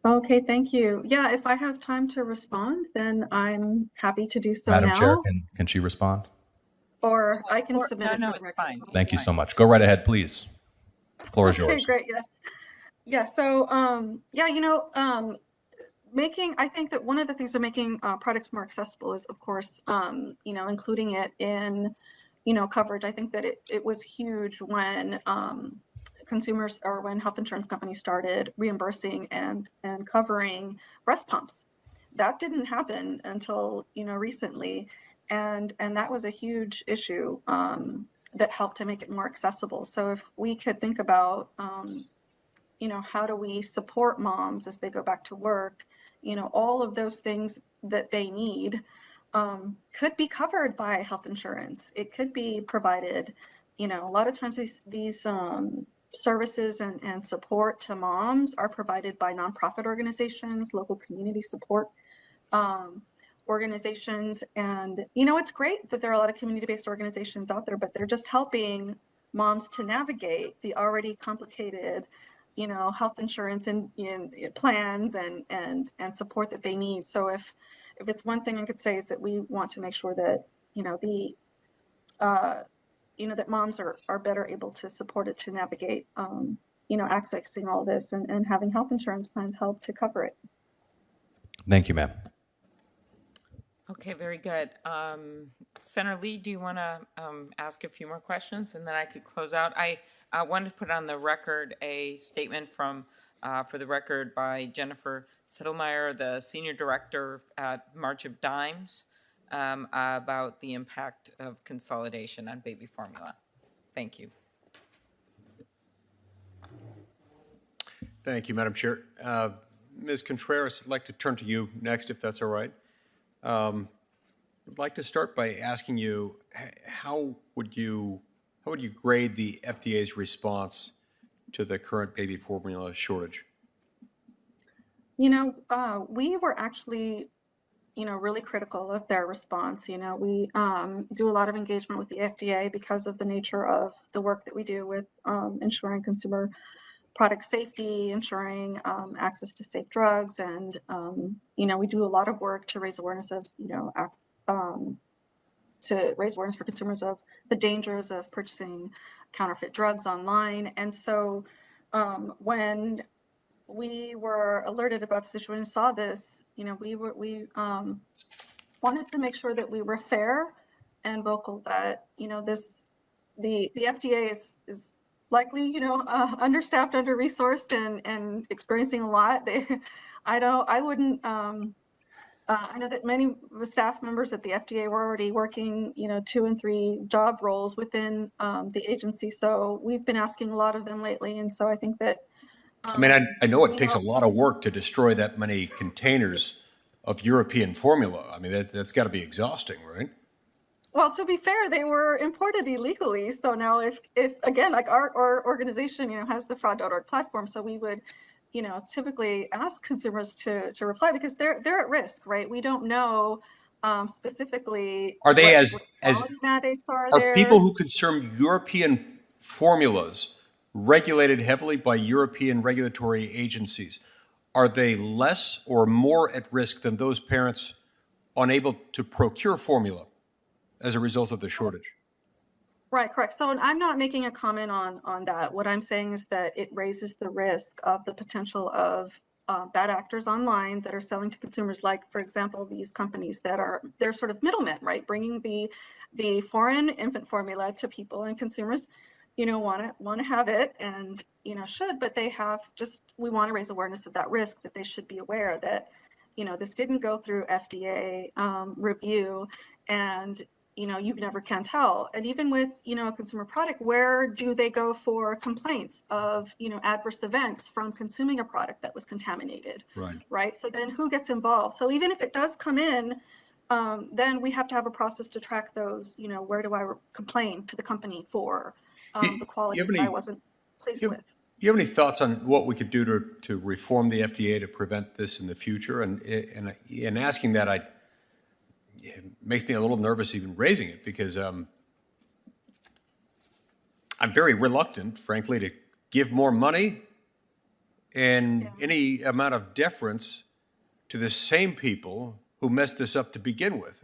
Okay, thank you. Yeah, if I have time to respond, then I'm happy to do so now. Madam Chair, can she respond? Or I can submit it. No, it's fine. Thank you so much. Go right ahead, please. The floor is Okay, yours. great. Yeah. Yeah. So, I think that one of the things of making products more accessible is, of course, including it in, coverage. I think that it was huge when consumers or when health insurance companies started reimbursing and covering breast pumps. That didn't happen until, recently. And that was a huge issue that helped to make it more accessible. So if we could think about, how do we support moms as they go back to work? All of those things that they need could be covered by health insurance. It could be provided. A lot of times these services and support to moms are provided by nonprofit organizations, local community support organizations. And, it's great that there are a lot of community-based organizations out there, but they're just helping moms to navigate the already complicated health insurance and plans and support that they need. So if it's one thing I could say is that we want to make sure that, that moms are better able to support it, to navigate, accessing all this and having health insurance plans help to cover it. Thank you, ma'am. Okay, very good. Senator Lee, do you want to ask a few more questions and then I could close out? I wanted to put on the record a statement for the record by Jennifer Settlemeyer, the Senior Director at March of Dimes, about the impact of consolidation on baby formula. Thank you. Thank you, Madam Chair. Ms. Contreras, I'd like to turn to you next, if that's all right. I'd like to start by asking you, how would you grade the FDA's response to the current baby formula shortage? We were actually, really critical of their response. We do a lot of engagement with the FDA because of the nature of the work that we do with ensuring consumer product safety, ensuring access to safe drugs. And, we do a lot of work to raise awareness of, for consumers of the dangers of purchasing counterfeit drugs online. And so when we were alerted about the situation and saw this, we wanted to make sure that we were fair and vocal, that, the FDA is likely, understaffed, under-resourced, and experiencing a lot. I know that many staff members at the FDA were already working, 2 and 3 job roles within the agency. So we've been asking a lot of them lately. And so I think that, I know it takes a lot of work to destroy that many containers of European formula. I mean, that's got to be exhausting, right? Well, to be fair, they were imported illegally. So now if again, like our organization, has the fraud.org platform, so we would, typically ask consumers to reply because they're at risk, right? We don't know specifically. Are they what mandates are there? people who consume European formulas regulated heavily by European regulatory agencies, are they less or more at risk than those parents unable to procure formula as a result of the shortage? Right, correct. So I'm not making a comment on that. What I'm saying is that it raises the risk of the potential of bad actors online that are selling to consumers, like, for example, these companies they're sort of middlemen, right? Bringing the foreign infant formula to people, and consumers, want to have it and, should, but we want to raise awareness of that risk, that they should be aware that, this didn't go through FDA review, and, you never can tell. And even with, a consumer product, where do they go for complaints of, adverse events from consuming a product that was contaminated? Right. So then who gets involved? So even if it does come in, then we have to have a process to track those, where do I complain to the company for the quality that I wasn't pleased with. Do you have any thoughts on what we could do to reform the FDA to prevent this in the future? And in asking that, it makes me a little nervous even raising it, because I'm very reluctant, frankly, to give more money and any amount of deference to the same people who messed this up to begin with.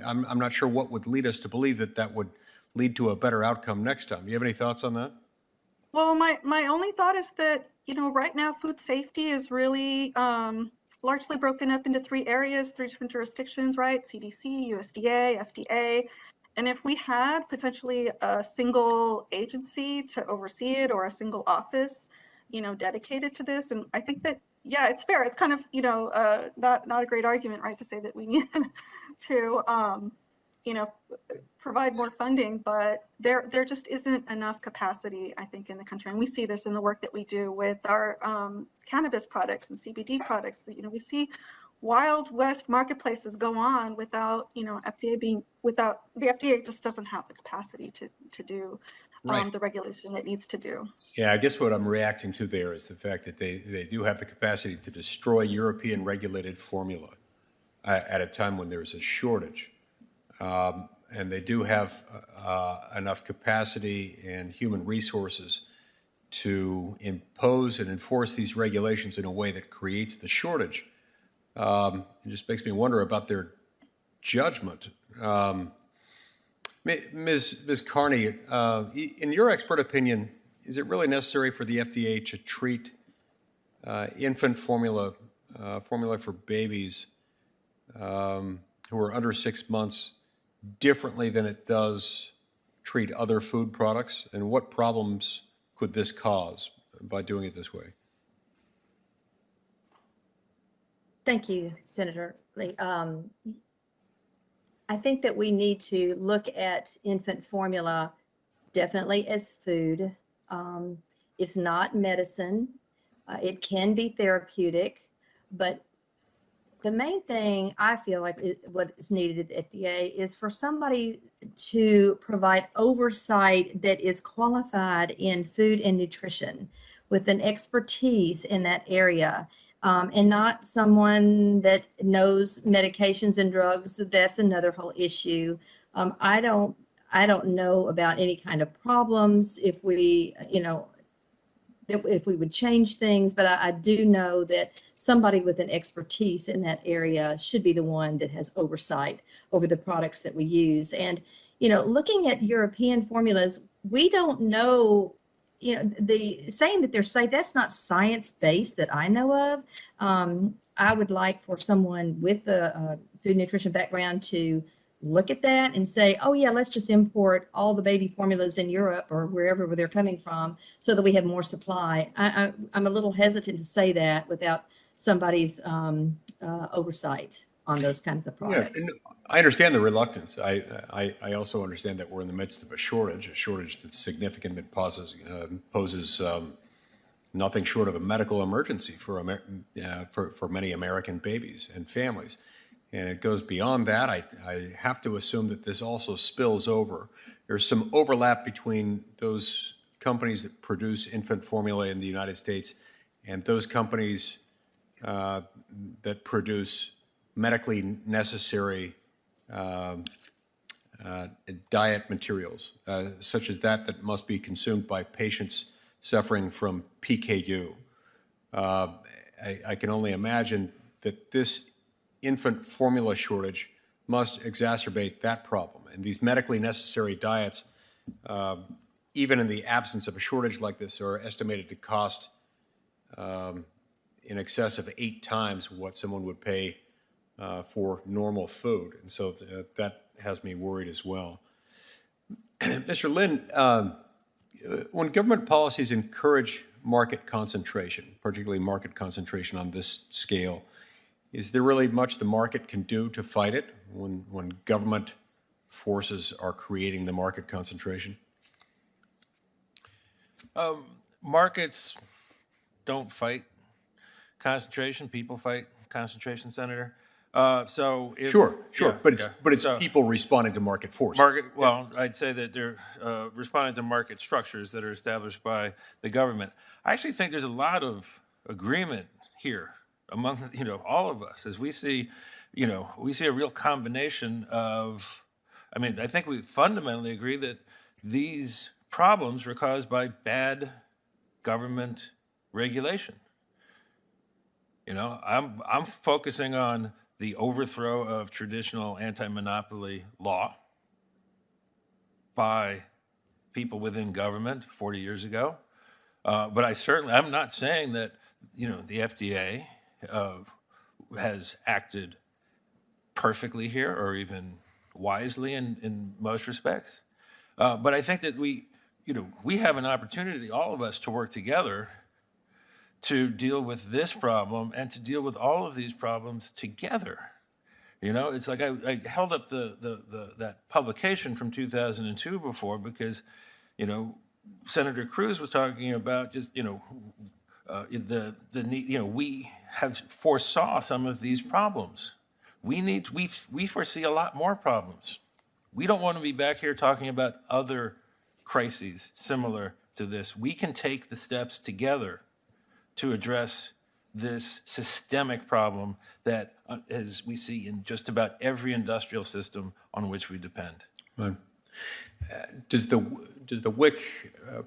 I'm not sure what would lead us to believe that would lead to a better outcome next time. Do you have any thoughts on that? Well, my only thought is that, right now food safety is really largely broken up into 3 areas, 3 different jurisdictions, right? CDC, USDA, FDA. And if we had potentially a single agency to oversee it or a single office, dedicated to this, and I think that, yeah, it's fair. It's kind of, not a great argument, right, to say that we need to, you know, provide more funding, but there just isn't enough capacity, I think, in the country. And we see this in the work that we do with our cannabis products and CBD products. We see Wild West marketplaces go on without, without the FDA just doesn't have the capacity to do Right. the regulation it needs to do. Yeah, I guess what I'm reacting to there is the fact that they do have the capacity to destroy European regulated formula at a time when there's a shortage. And they do have enough capacity and human resources to impose and enforce these regulations in a way that creates the shortage. It just makes me wonder about their judgment. Ms. Carney, in your expert opinion, is it really necessary for the FDA to treat infant formula for babies who are under 6 months differently than it does treat other food products? And what problems could this cause by doing it this way? Thank you, Senator Lee. I think that we need to look at infant formula definitely as food. It's not medicine. It can be therapeutic, but the main thing I feel like what is needed at the FDA is for somebody to provide oversight that is qualified in food and nutrition with an expertise in that area. And not someone that knows medications and drugs. That's another whole issue. I don't know about any kind of problems if we, if we would change things, but I do know that somebody with an expertise in that area should be the one that has oversight over the products that we use. And, looking at European formulas, we don't know, the saying that they're safe, that's not science-based that I know of. I would like for someone with a food nutrition background to look at that and say, oh yeah, let's just import all the baby formulas in Europe or wherever they're coming from so that we have more supply. I'm a little hesitant to say that without somebody's oversight on those kinds of products. Yeah, I understand the reluctance. I also understand that we're in the midst of a shortage that's significant, that poses nothing short of a medical emergency for many American babies and families. And it goes beyond that. I have to assume that this also spills over. There's some overlap between those companies that produce infant formula in the United States and those companies that produce medically necessary diet materials, such as that must be consumed by patients suffering from PKU. I can only imagine that this infant formula shortage must exacerbate that problem. And these medically necessary diets, even in the absence of a shortage like this, are estimated to cost in excess of 8 times what someone would pay for normal food. And so that has me worried as well. Mr. Lynn, when government policies encourage market concentration, particularly market concentration on this scale, is there really much the market can do to fight it when government forces are creating the market concentration? Markets don't fight concentration. People fight concentration, Senator. Sure. But it's people responding to market forces. I'd say that they're responding to market structures that are established by the government. I actually think there's a lot of agreement here among all of us as we see a real combination of. I think we fundamentally agree that these problems were caused by bad government regulation. I'm focusing on the overthrow of traditional anti-monopoly law by people within government 40 years ago. But I'm not saying that, the FDA has acted perfectly here or even wisely in most respects. But I think that we have an opportunity, all of us, to work together to deal with this problem and to deal with all of these problems together. It's like I held up that publication from 2002 before because, Senator Cruz was talking about just, the need, we have foresaw some of these problems. We foresee a lot more problems. We don't want to be back here talking about other crises similar to this. We can take the steps together to address this systemic problem that, as we see in just about every industrial system on which we depend. Right. Does the WIC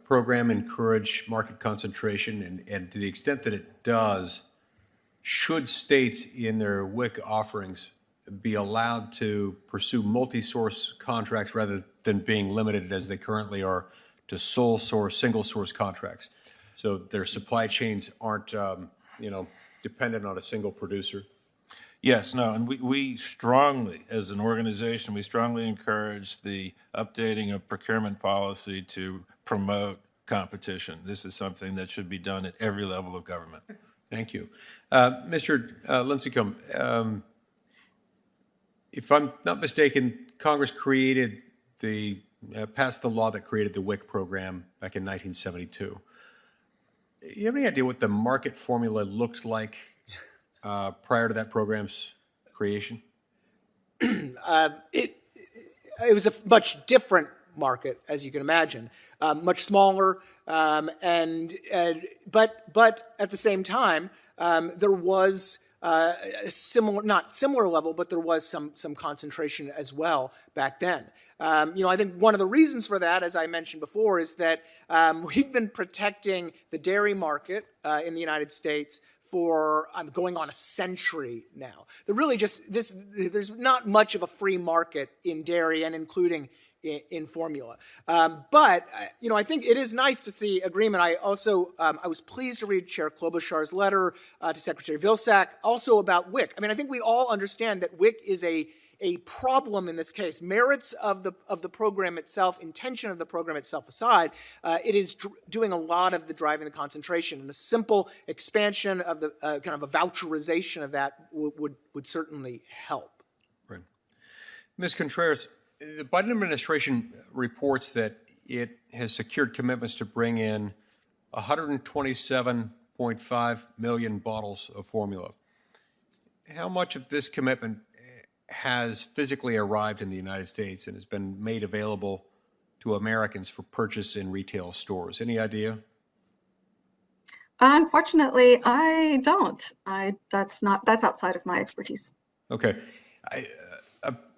program encourage market concentration? And to the extent that it does, should states in their WIC offerings be allowed to pursue multi-source contracts rather than being limited as they currently are to sole source, single source contracts? So their supply chains aren't, dependent on a single producer? Yes, no, and we strongly, as an organization, we strongly encourage the updating of procurement policy to promote competition. This is something that should be done at every level of government. Thank you. Mr. Lincecum, if I'm not mistaken, Congress passed the law that created the WIC program back in 1972. You have any idea what the market formula looked like prior to that program's creation? It was a much different market, as you can imagine, much smaller, but at the same time, there was a similar, not similar level, but there was some concentration as well back then. I think one of the reasons for that, as I mentioned before, is that we've been protecting the dairy market in the United States for going on a century now. There's not much of a free market in dairy and including in formula. But I think it is nice to see agreement. I was pleased to read Chair Klobuchar's letter to Secretary Vilsack also about WIC. I think we all understand that WIC is a problem in this case. Merits of the program itself, intention of the program itself aside, it is doing a lot of the driving the concentration. And a simple expansion of the kind of a voucherization of that would certainly help. Right. Ms. Contreras, the Biden administration reports that it has secured commitments to bring in 127.5 million bottles of formula. How much of this commitment has physically arrived in the United States and has been made available to Americans for purchase in retail stores? Any idea? Unfortunately, I don't. That's outside of my expertise. Okay.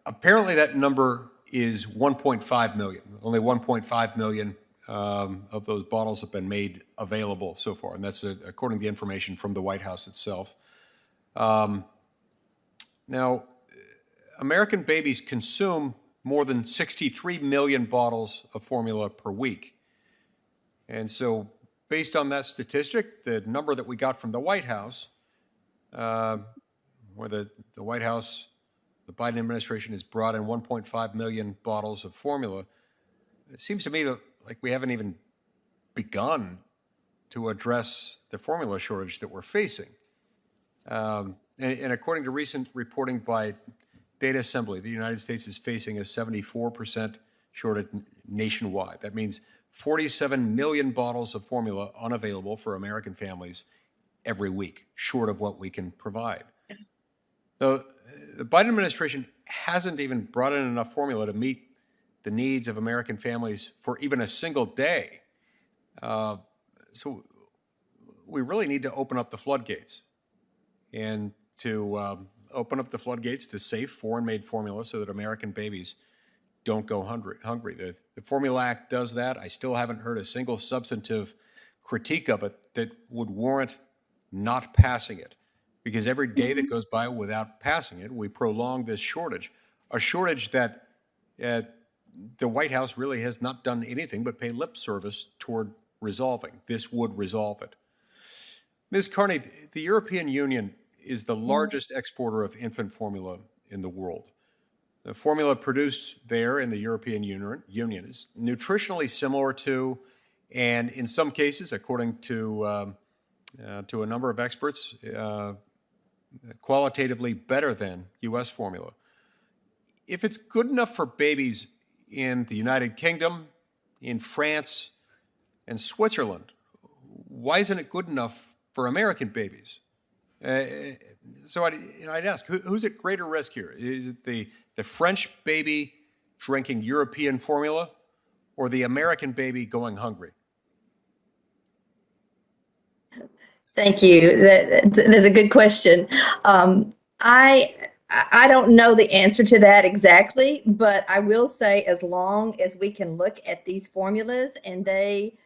Apparently that number is 1.5 million. Only 1.5 million of those bottles have been made available so far, and that's according to the information from the White House itself. Now, American babies consume more than 63 million bottles of formula per week. And so based on that statistic, the number that we got from the White House, where the White House, the Biden administration has brought in 1.5 million bottles of formula, it seems to me that like we haven't even begun to address the formula shortage that we're facing. And according to recent reporting by Data Assembly, the United States is facing a 74% shortage nationwide. That means 47 million bottles of formula unavailable for American families every week, short of what we can provide. So the Biden administration hasn't even brought in enough formula to meet the needs of American families for even a single day. So we really need to open up the floodgates and to open up the floodgates to safe foreign-made formula so that American babies don't go hungry. The Formula Act does that. I still haven't heard a single substantive critique of it that would warrant not passing it, because every day that goes by without passing it, we prolong this shortage, a shortage that the White House really has not done anything but pay lip service toward resolving. This would resolve it. Ms. Carney, the European Union is the largest exporter of infant formula in the world. The formula produced there in the European Union is nutritionally similar to, and in some cases, according to a number of experts, qualitatively better than U.S. formula. If it's good enough for babies in the United Kingdom, in France, and Switzerland, why isn't it good enough for American babies? So I'd ask, who's at greater risk here? Is it the French baby drinking European formula or the American baby going hungry? Thank you. That's a good question. I don't know the answer to that exactly, but I will say as long as we can look at these formulas and they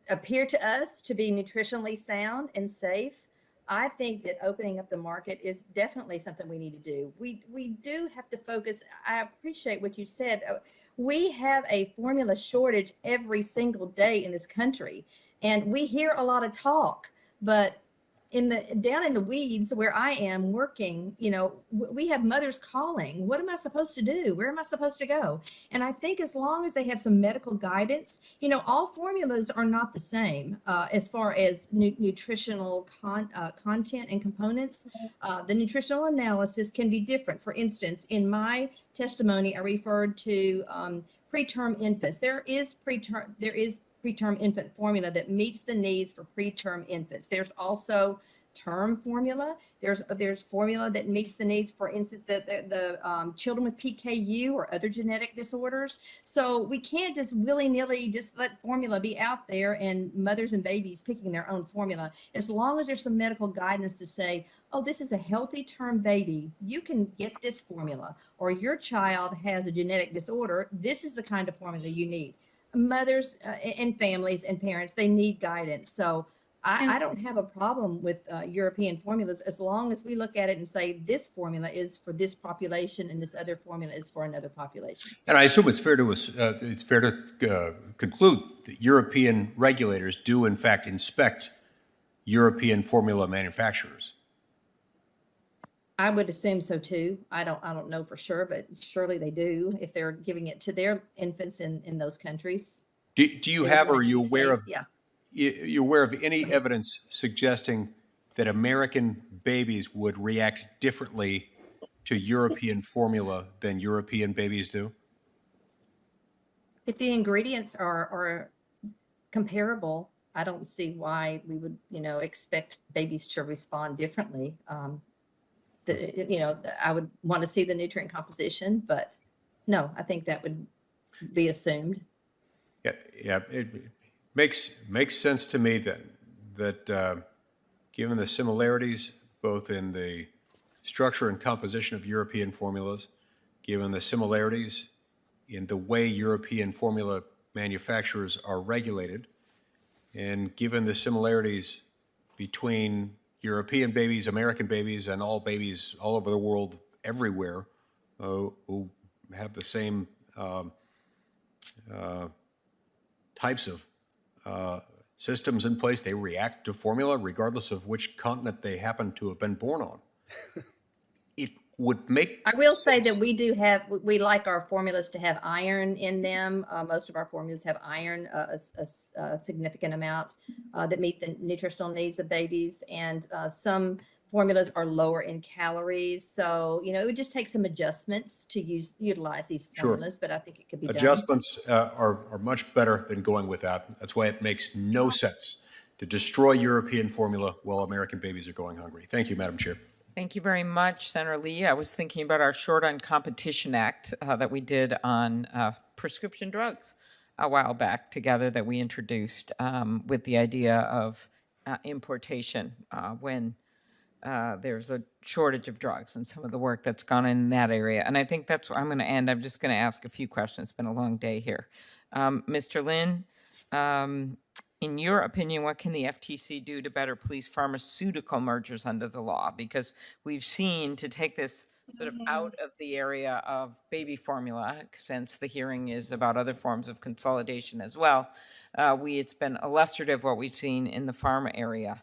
appear to us to be nutritionally sound and safe, I think that opening up the market is definitely something we need to do. We do have to focus. I appreciate what you said. We have a formula shortage every single day in this country, and we hear a lot of talk, but down in the weeds where I am working, we have mothers calling. What am I supposed to do? Where am I supposed to go? And I think as long as they have some medical guidance, all formulas are not the same as far as nutritional content and components. The nutritional analysis can be different. For instance, in my testimony, I referred to preterm infants. There is preterm infant formula that meets the needs for preterm infants. There's also term formula. There's formula that meets the needs, for instance, the children with PKU or other genetic disorders. So we can't just willy-nilly just let formula be out there and mothers and babies picking their own formula. As long as there's some medical guidance to say, oh, this is a healthy term baby, you can get this formula, or your child has a genetic disorder, this is the kind of formula you need. Mothers and families and parents, they need guidance. So I don't have a problem with European formulas as long as we look at it and say this formula is for this population and this other formula is for another population. And I assume it's fair to conclude that European regulators do in fact inspect European formula manufacturers. I would assume so too. I don't know for sure, but surely they do if they're giving it to their infants in those countries. Do you have, or are you aware of? Yeah. You aware of any evidence suggesting that American babies would react differently to European formula than European babies do? If the ingredients are comparable, I don't see why we would, expect babies to respond differently. I would want to see the nutrient composition, but no, I think that would be assumed. Yeah, it makes sense to me then that given the similarities both in the structure and composition of European formulas, given the similarities in the way European formula manufacturers are regulated, and given the similarities between European babies, American babies, and all babies all over the world, everywhere, who have the same types of systems in place. They react to formula regardless of which continent they happen to have been born on. It would make I will say that we like our formulas to have iron in them. Most of our formulas have iron, a significant amount that meet the nutritional needs of babies. And some formulas are lower in calories. So, it would just take some adjustments to utilize these formulas, but I think it could be done. Adjustments are much better than going without. That's why it makes no sense to destroy European formula while American babies are going hungry. Thank you, Madam Chair. Thank you very much, Senator Lee. I was thinking about our Short on Competition Act that we did on prescription drugs a while back together that we introduced with the idea of importation when there's a shortage of drugs and some of the work that's gone in that area. And I think that's where I'm going to end. I'm just going to ask a few questions. It's been a long day here. Mr. Lynn, in your opinion, what can the FTC do to better police pharmaceutical mergers under the law? Because we've seen, to take this sort of out of the area of baby formula, since the hearing is about other forms of consolidation as well. It's been illustrative what we've seen in the pharma area.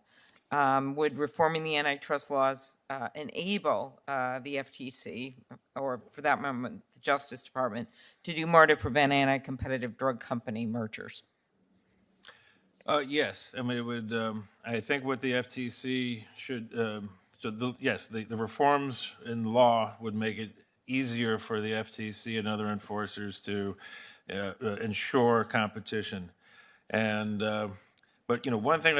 Would reforming the antitrust laws enable the FTC, or for that moment, the Justice Department, to do more to prevent anti-competitive drug company mergers? Yes, I mean, it would, I think what the FTC should, the reforms in law would make it easier for the FTC and other enforcers to ensure competition. And, but, one thing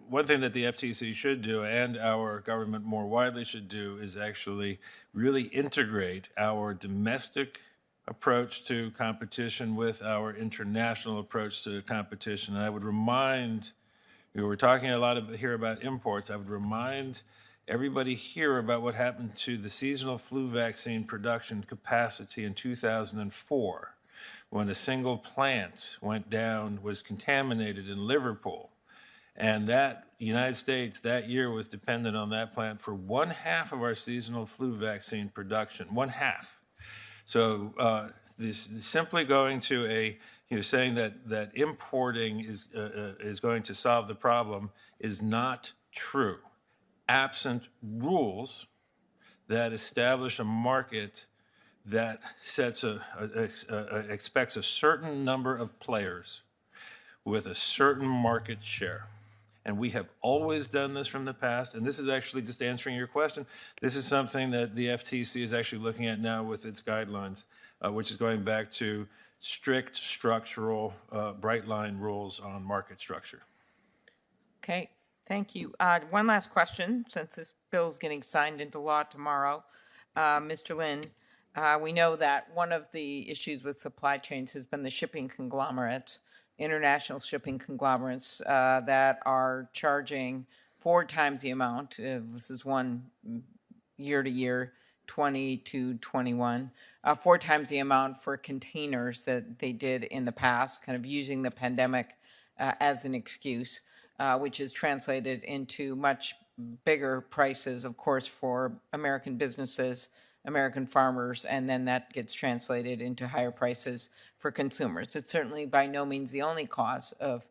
one thing that the FTC should do, and our government more widely should do, is actually really integrate our domestic approach to competition with our international approach to competition. And I would remind, we're talking a lot here about imports. I would remind everybody here about what happened to the seasonal flu vaccine production capacity in 2004, when a single plant went down, was contaminated in Liverpool. And that United States that year was dependent on that plant for 1/2 of our seasonal flu vaccine production, 1/2. So this simply going to saying that importing is going to solve the problem is not true. Absent rules that establish a market that expects a certain number of players with a certain market share. And we have always done this from the past, and this is actually just answering your question. This is something that the FTC is actually looking at now with its guidelines, which is going back to strict structural, bright line rules on market structure. Okay, thank you. One last question, since this bill is getting signed into law tomorrow. Mr. Lynn, we know that one of the issues with supply chains has been the shipping conglomerates, international shipping conglomerates that are charging 4 times the amount. This is one year to year, 20 to 21, 4 times the amount for containers that they did in the past, kind of using the pandemic as an excuse, which is translated into much bigger prices, of course, for American businesses, American farmers, and then that gets translated into higher prices for consumers. It's certainly by no means the only cause of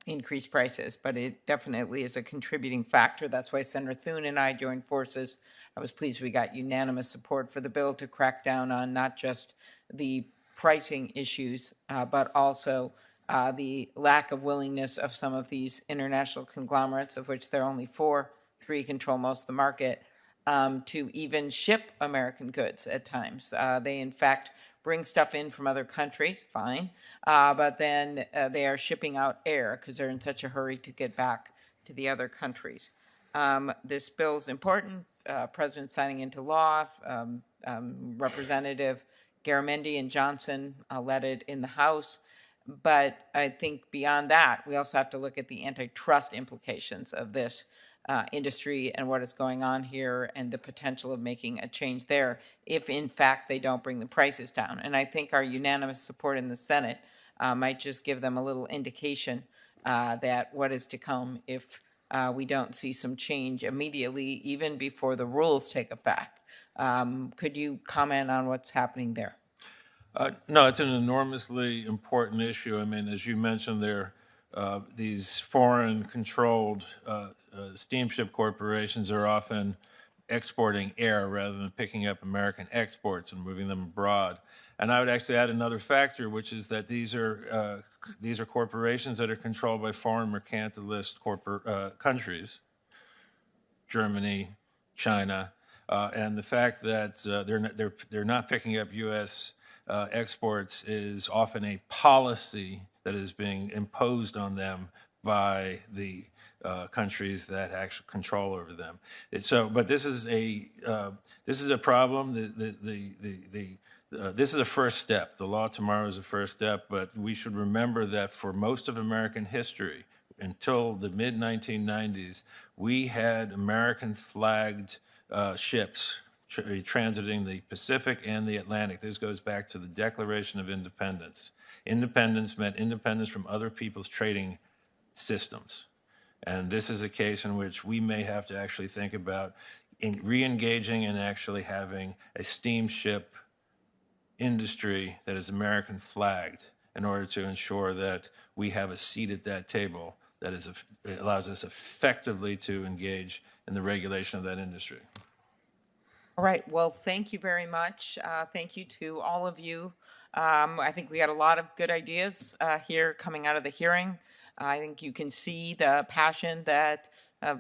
increased prices, but it definitely is a contributing factor. That's why Senator Thune and I joined forces. I was pleased we got unanimous support for the bill to crack down on not just the pricing issues, but also the lack of willingness of some of these international conglomerates, of which there are only 4, 3 control most of the market, to even ship American goods at times. They, in fact, bring stuff in from other countries, fine, but then they are shipping out air because they're in such a hurry to get back to the other countries. This bill is important. President signing into law, Representative Garamendi and Johnson led it in the House. But I think beyond that, we also have to look at the antitrust implications of this industry and what is going on here and the potential of making a change there if, in fact, they don't bring the prices down. And I think our unanimous support in the Senate might just give them a little indication that what is to come if we don't see some change immediately, even before the rules take effect. Could you comment on what's happening there? No, it's an enormously important issue. I mean, as you mentioned, these foreign-controlled steamship corporations are often exporting air rather than picking up American exports and moving them abroad. And I would actually add another factor, which is that these are corporations that are controlled by foreign mercantilist countries, Germany, China, and the fact that they're not picking up U.S. Exports is often a policy that is being imposed on them by the countries that actually control over them. But this is a problem. This is a first step. The law tomorrow is a first step, but we should remember that for most of American history, until the mid-1990s, we had American-flagged ships transiting the Pacific and the Atlantic. This goes back to the Declaration of Independence. Independence meant independence from other people's trading systems. And this is a case in which we may have to actually think about in re-engaging and actually having a steamship industry that is American flagged in order to ensure that we have a seat at that table that is it allows us effectively to engage in the regulation of that industry. All right, well, thank you very much. Thank you to all of you. I think we had a lot of good ideas here coming out of the hearing. I think you can see the passion that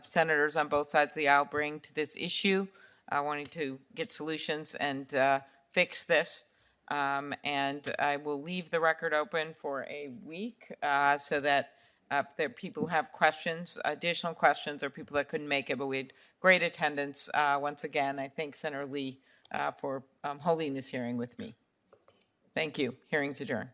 senators on both sides of the aisle bring to this issue, wanting to get solutions and fix this. And I will leave the record open for a week so that if there people have questions, additional questions, or people that couldn't make it, but we had great attendance. Once again, I thank Senator Lee for holding this hearing with me. Thank you. Hearing's adjourned.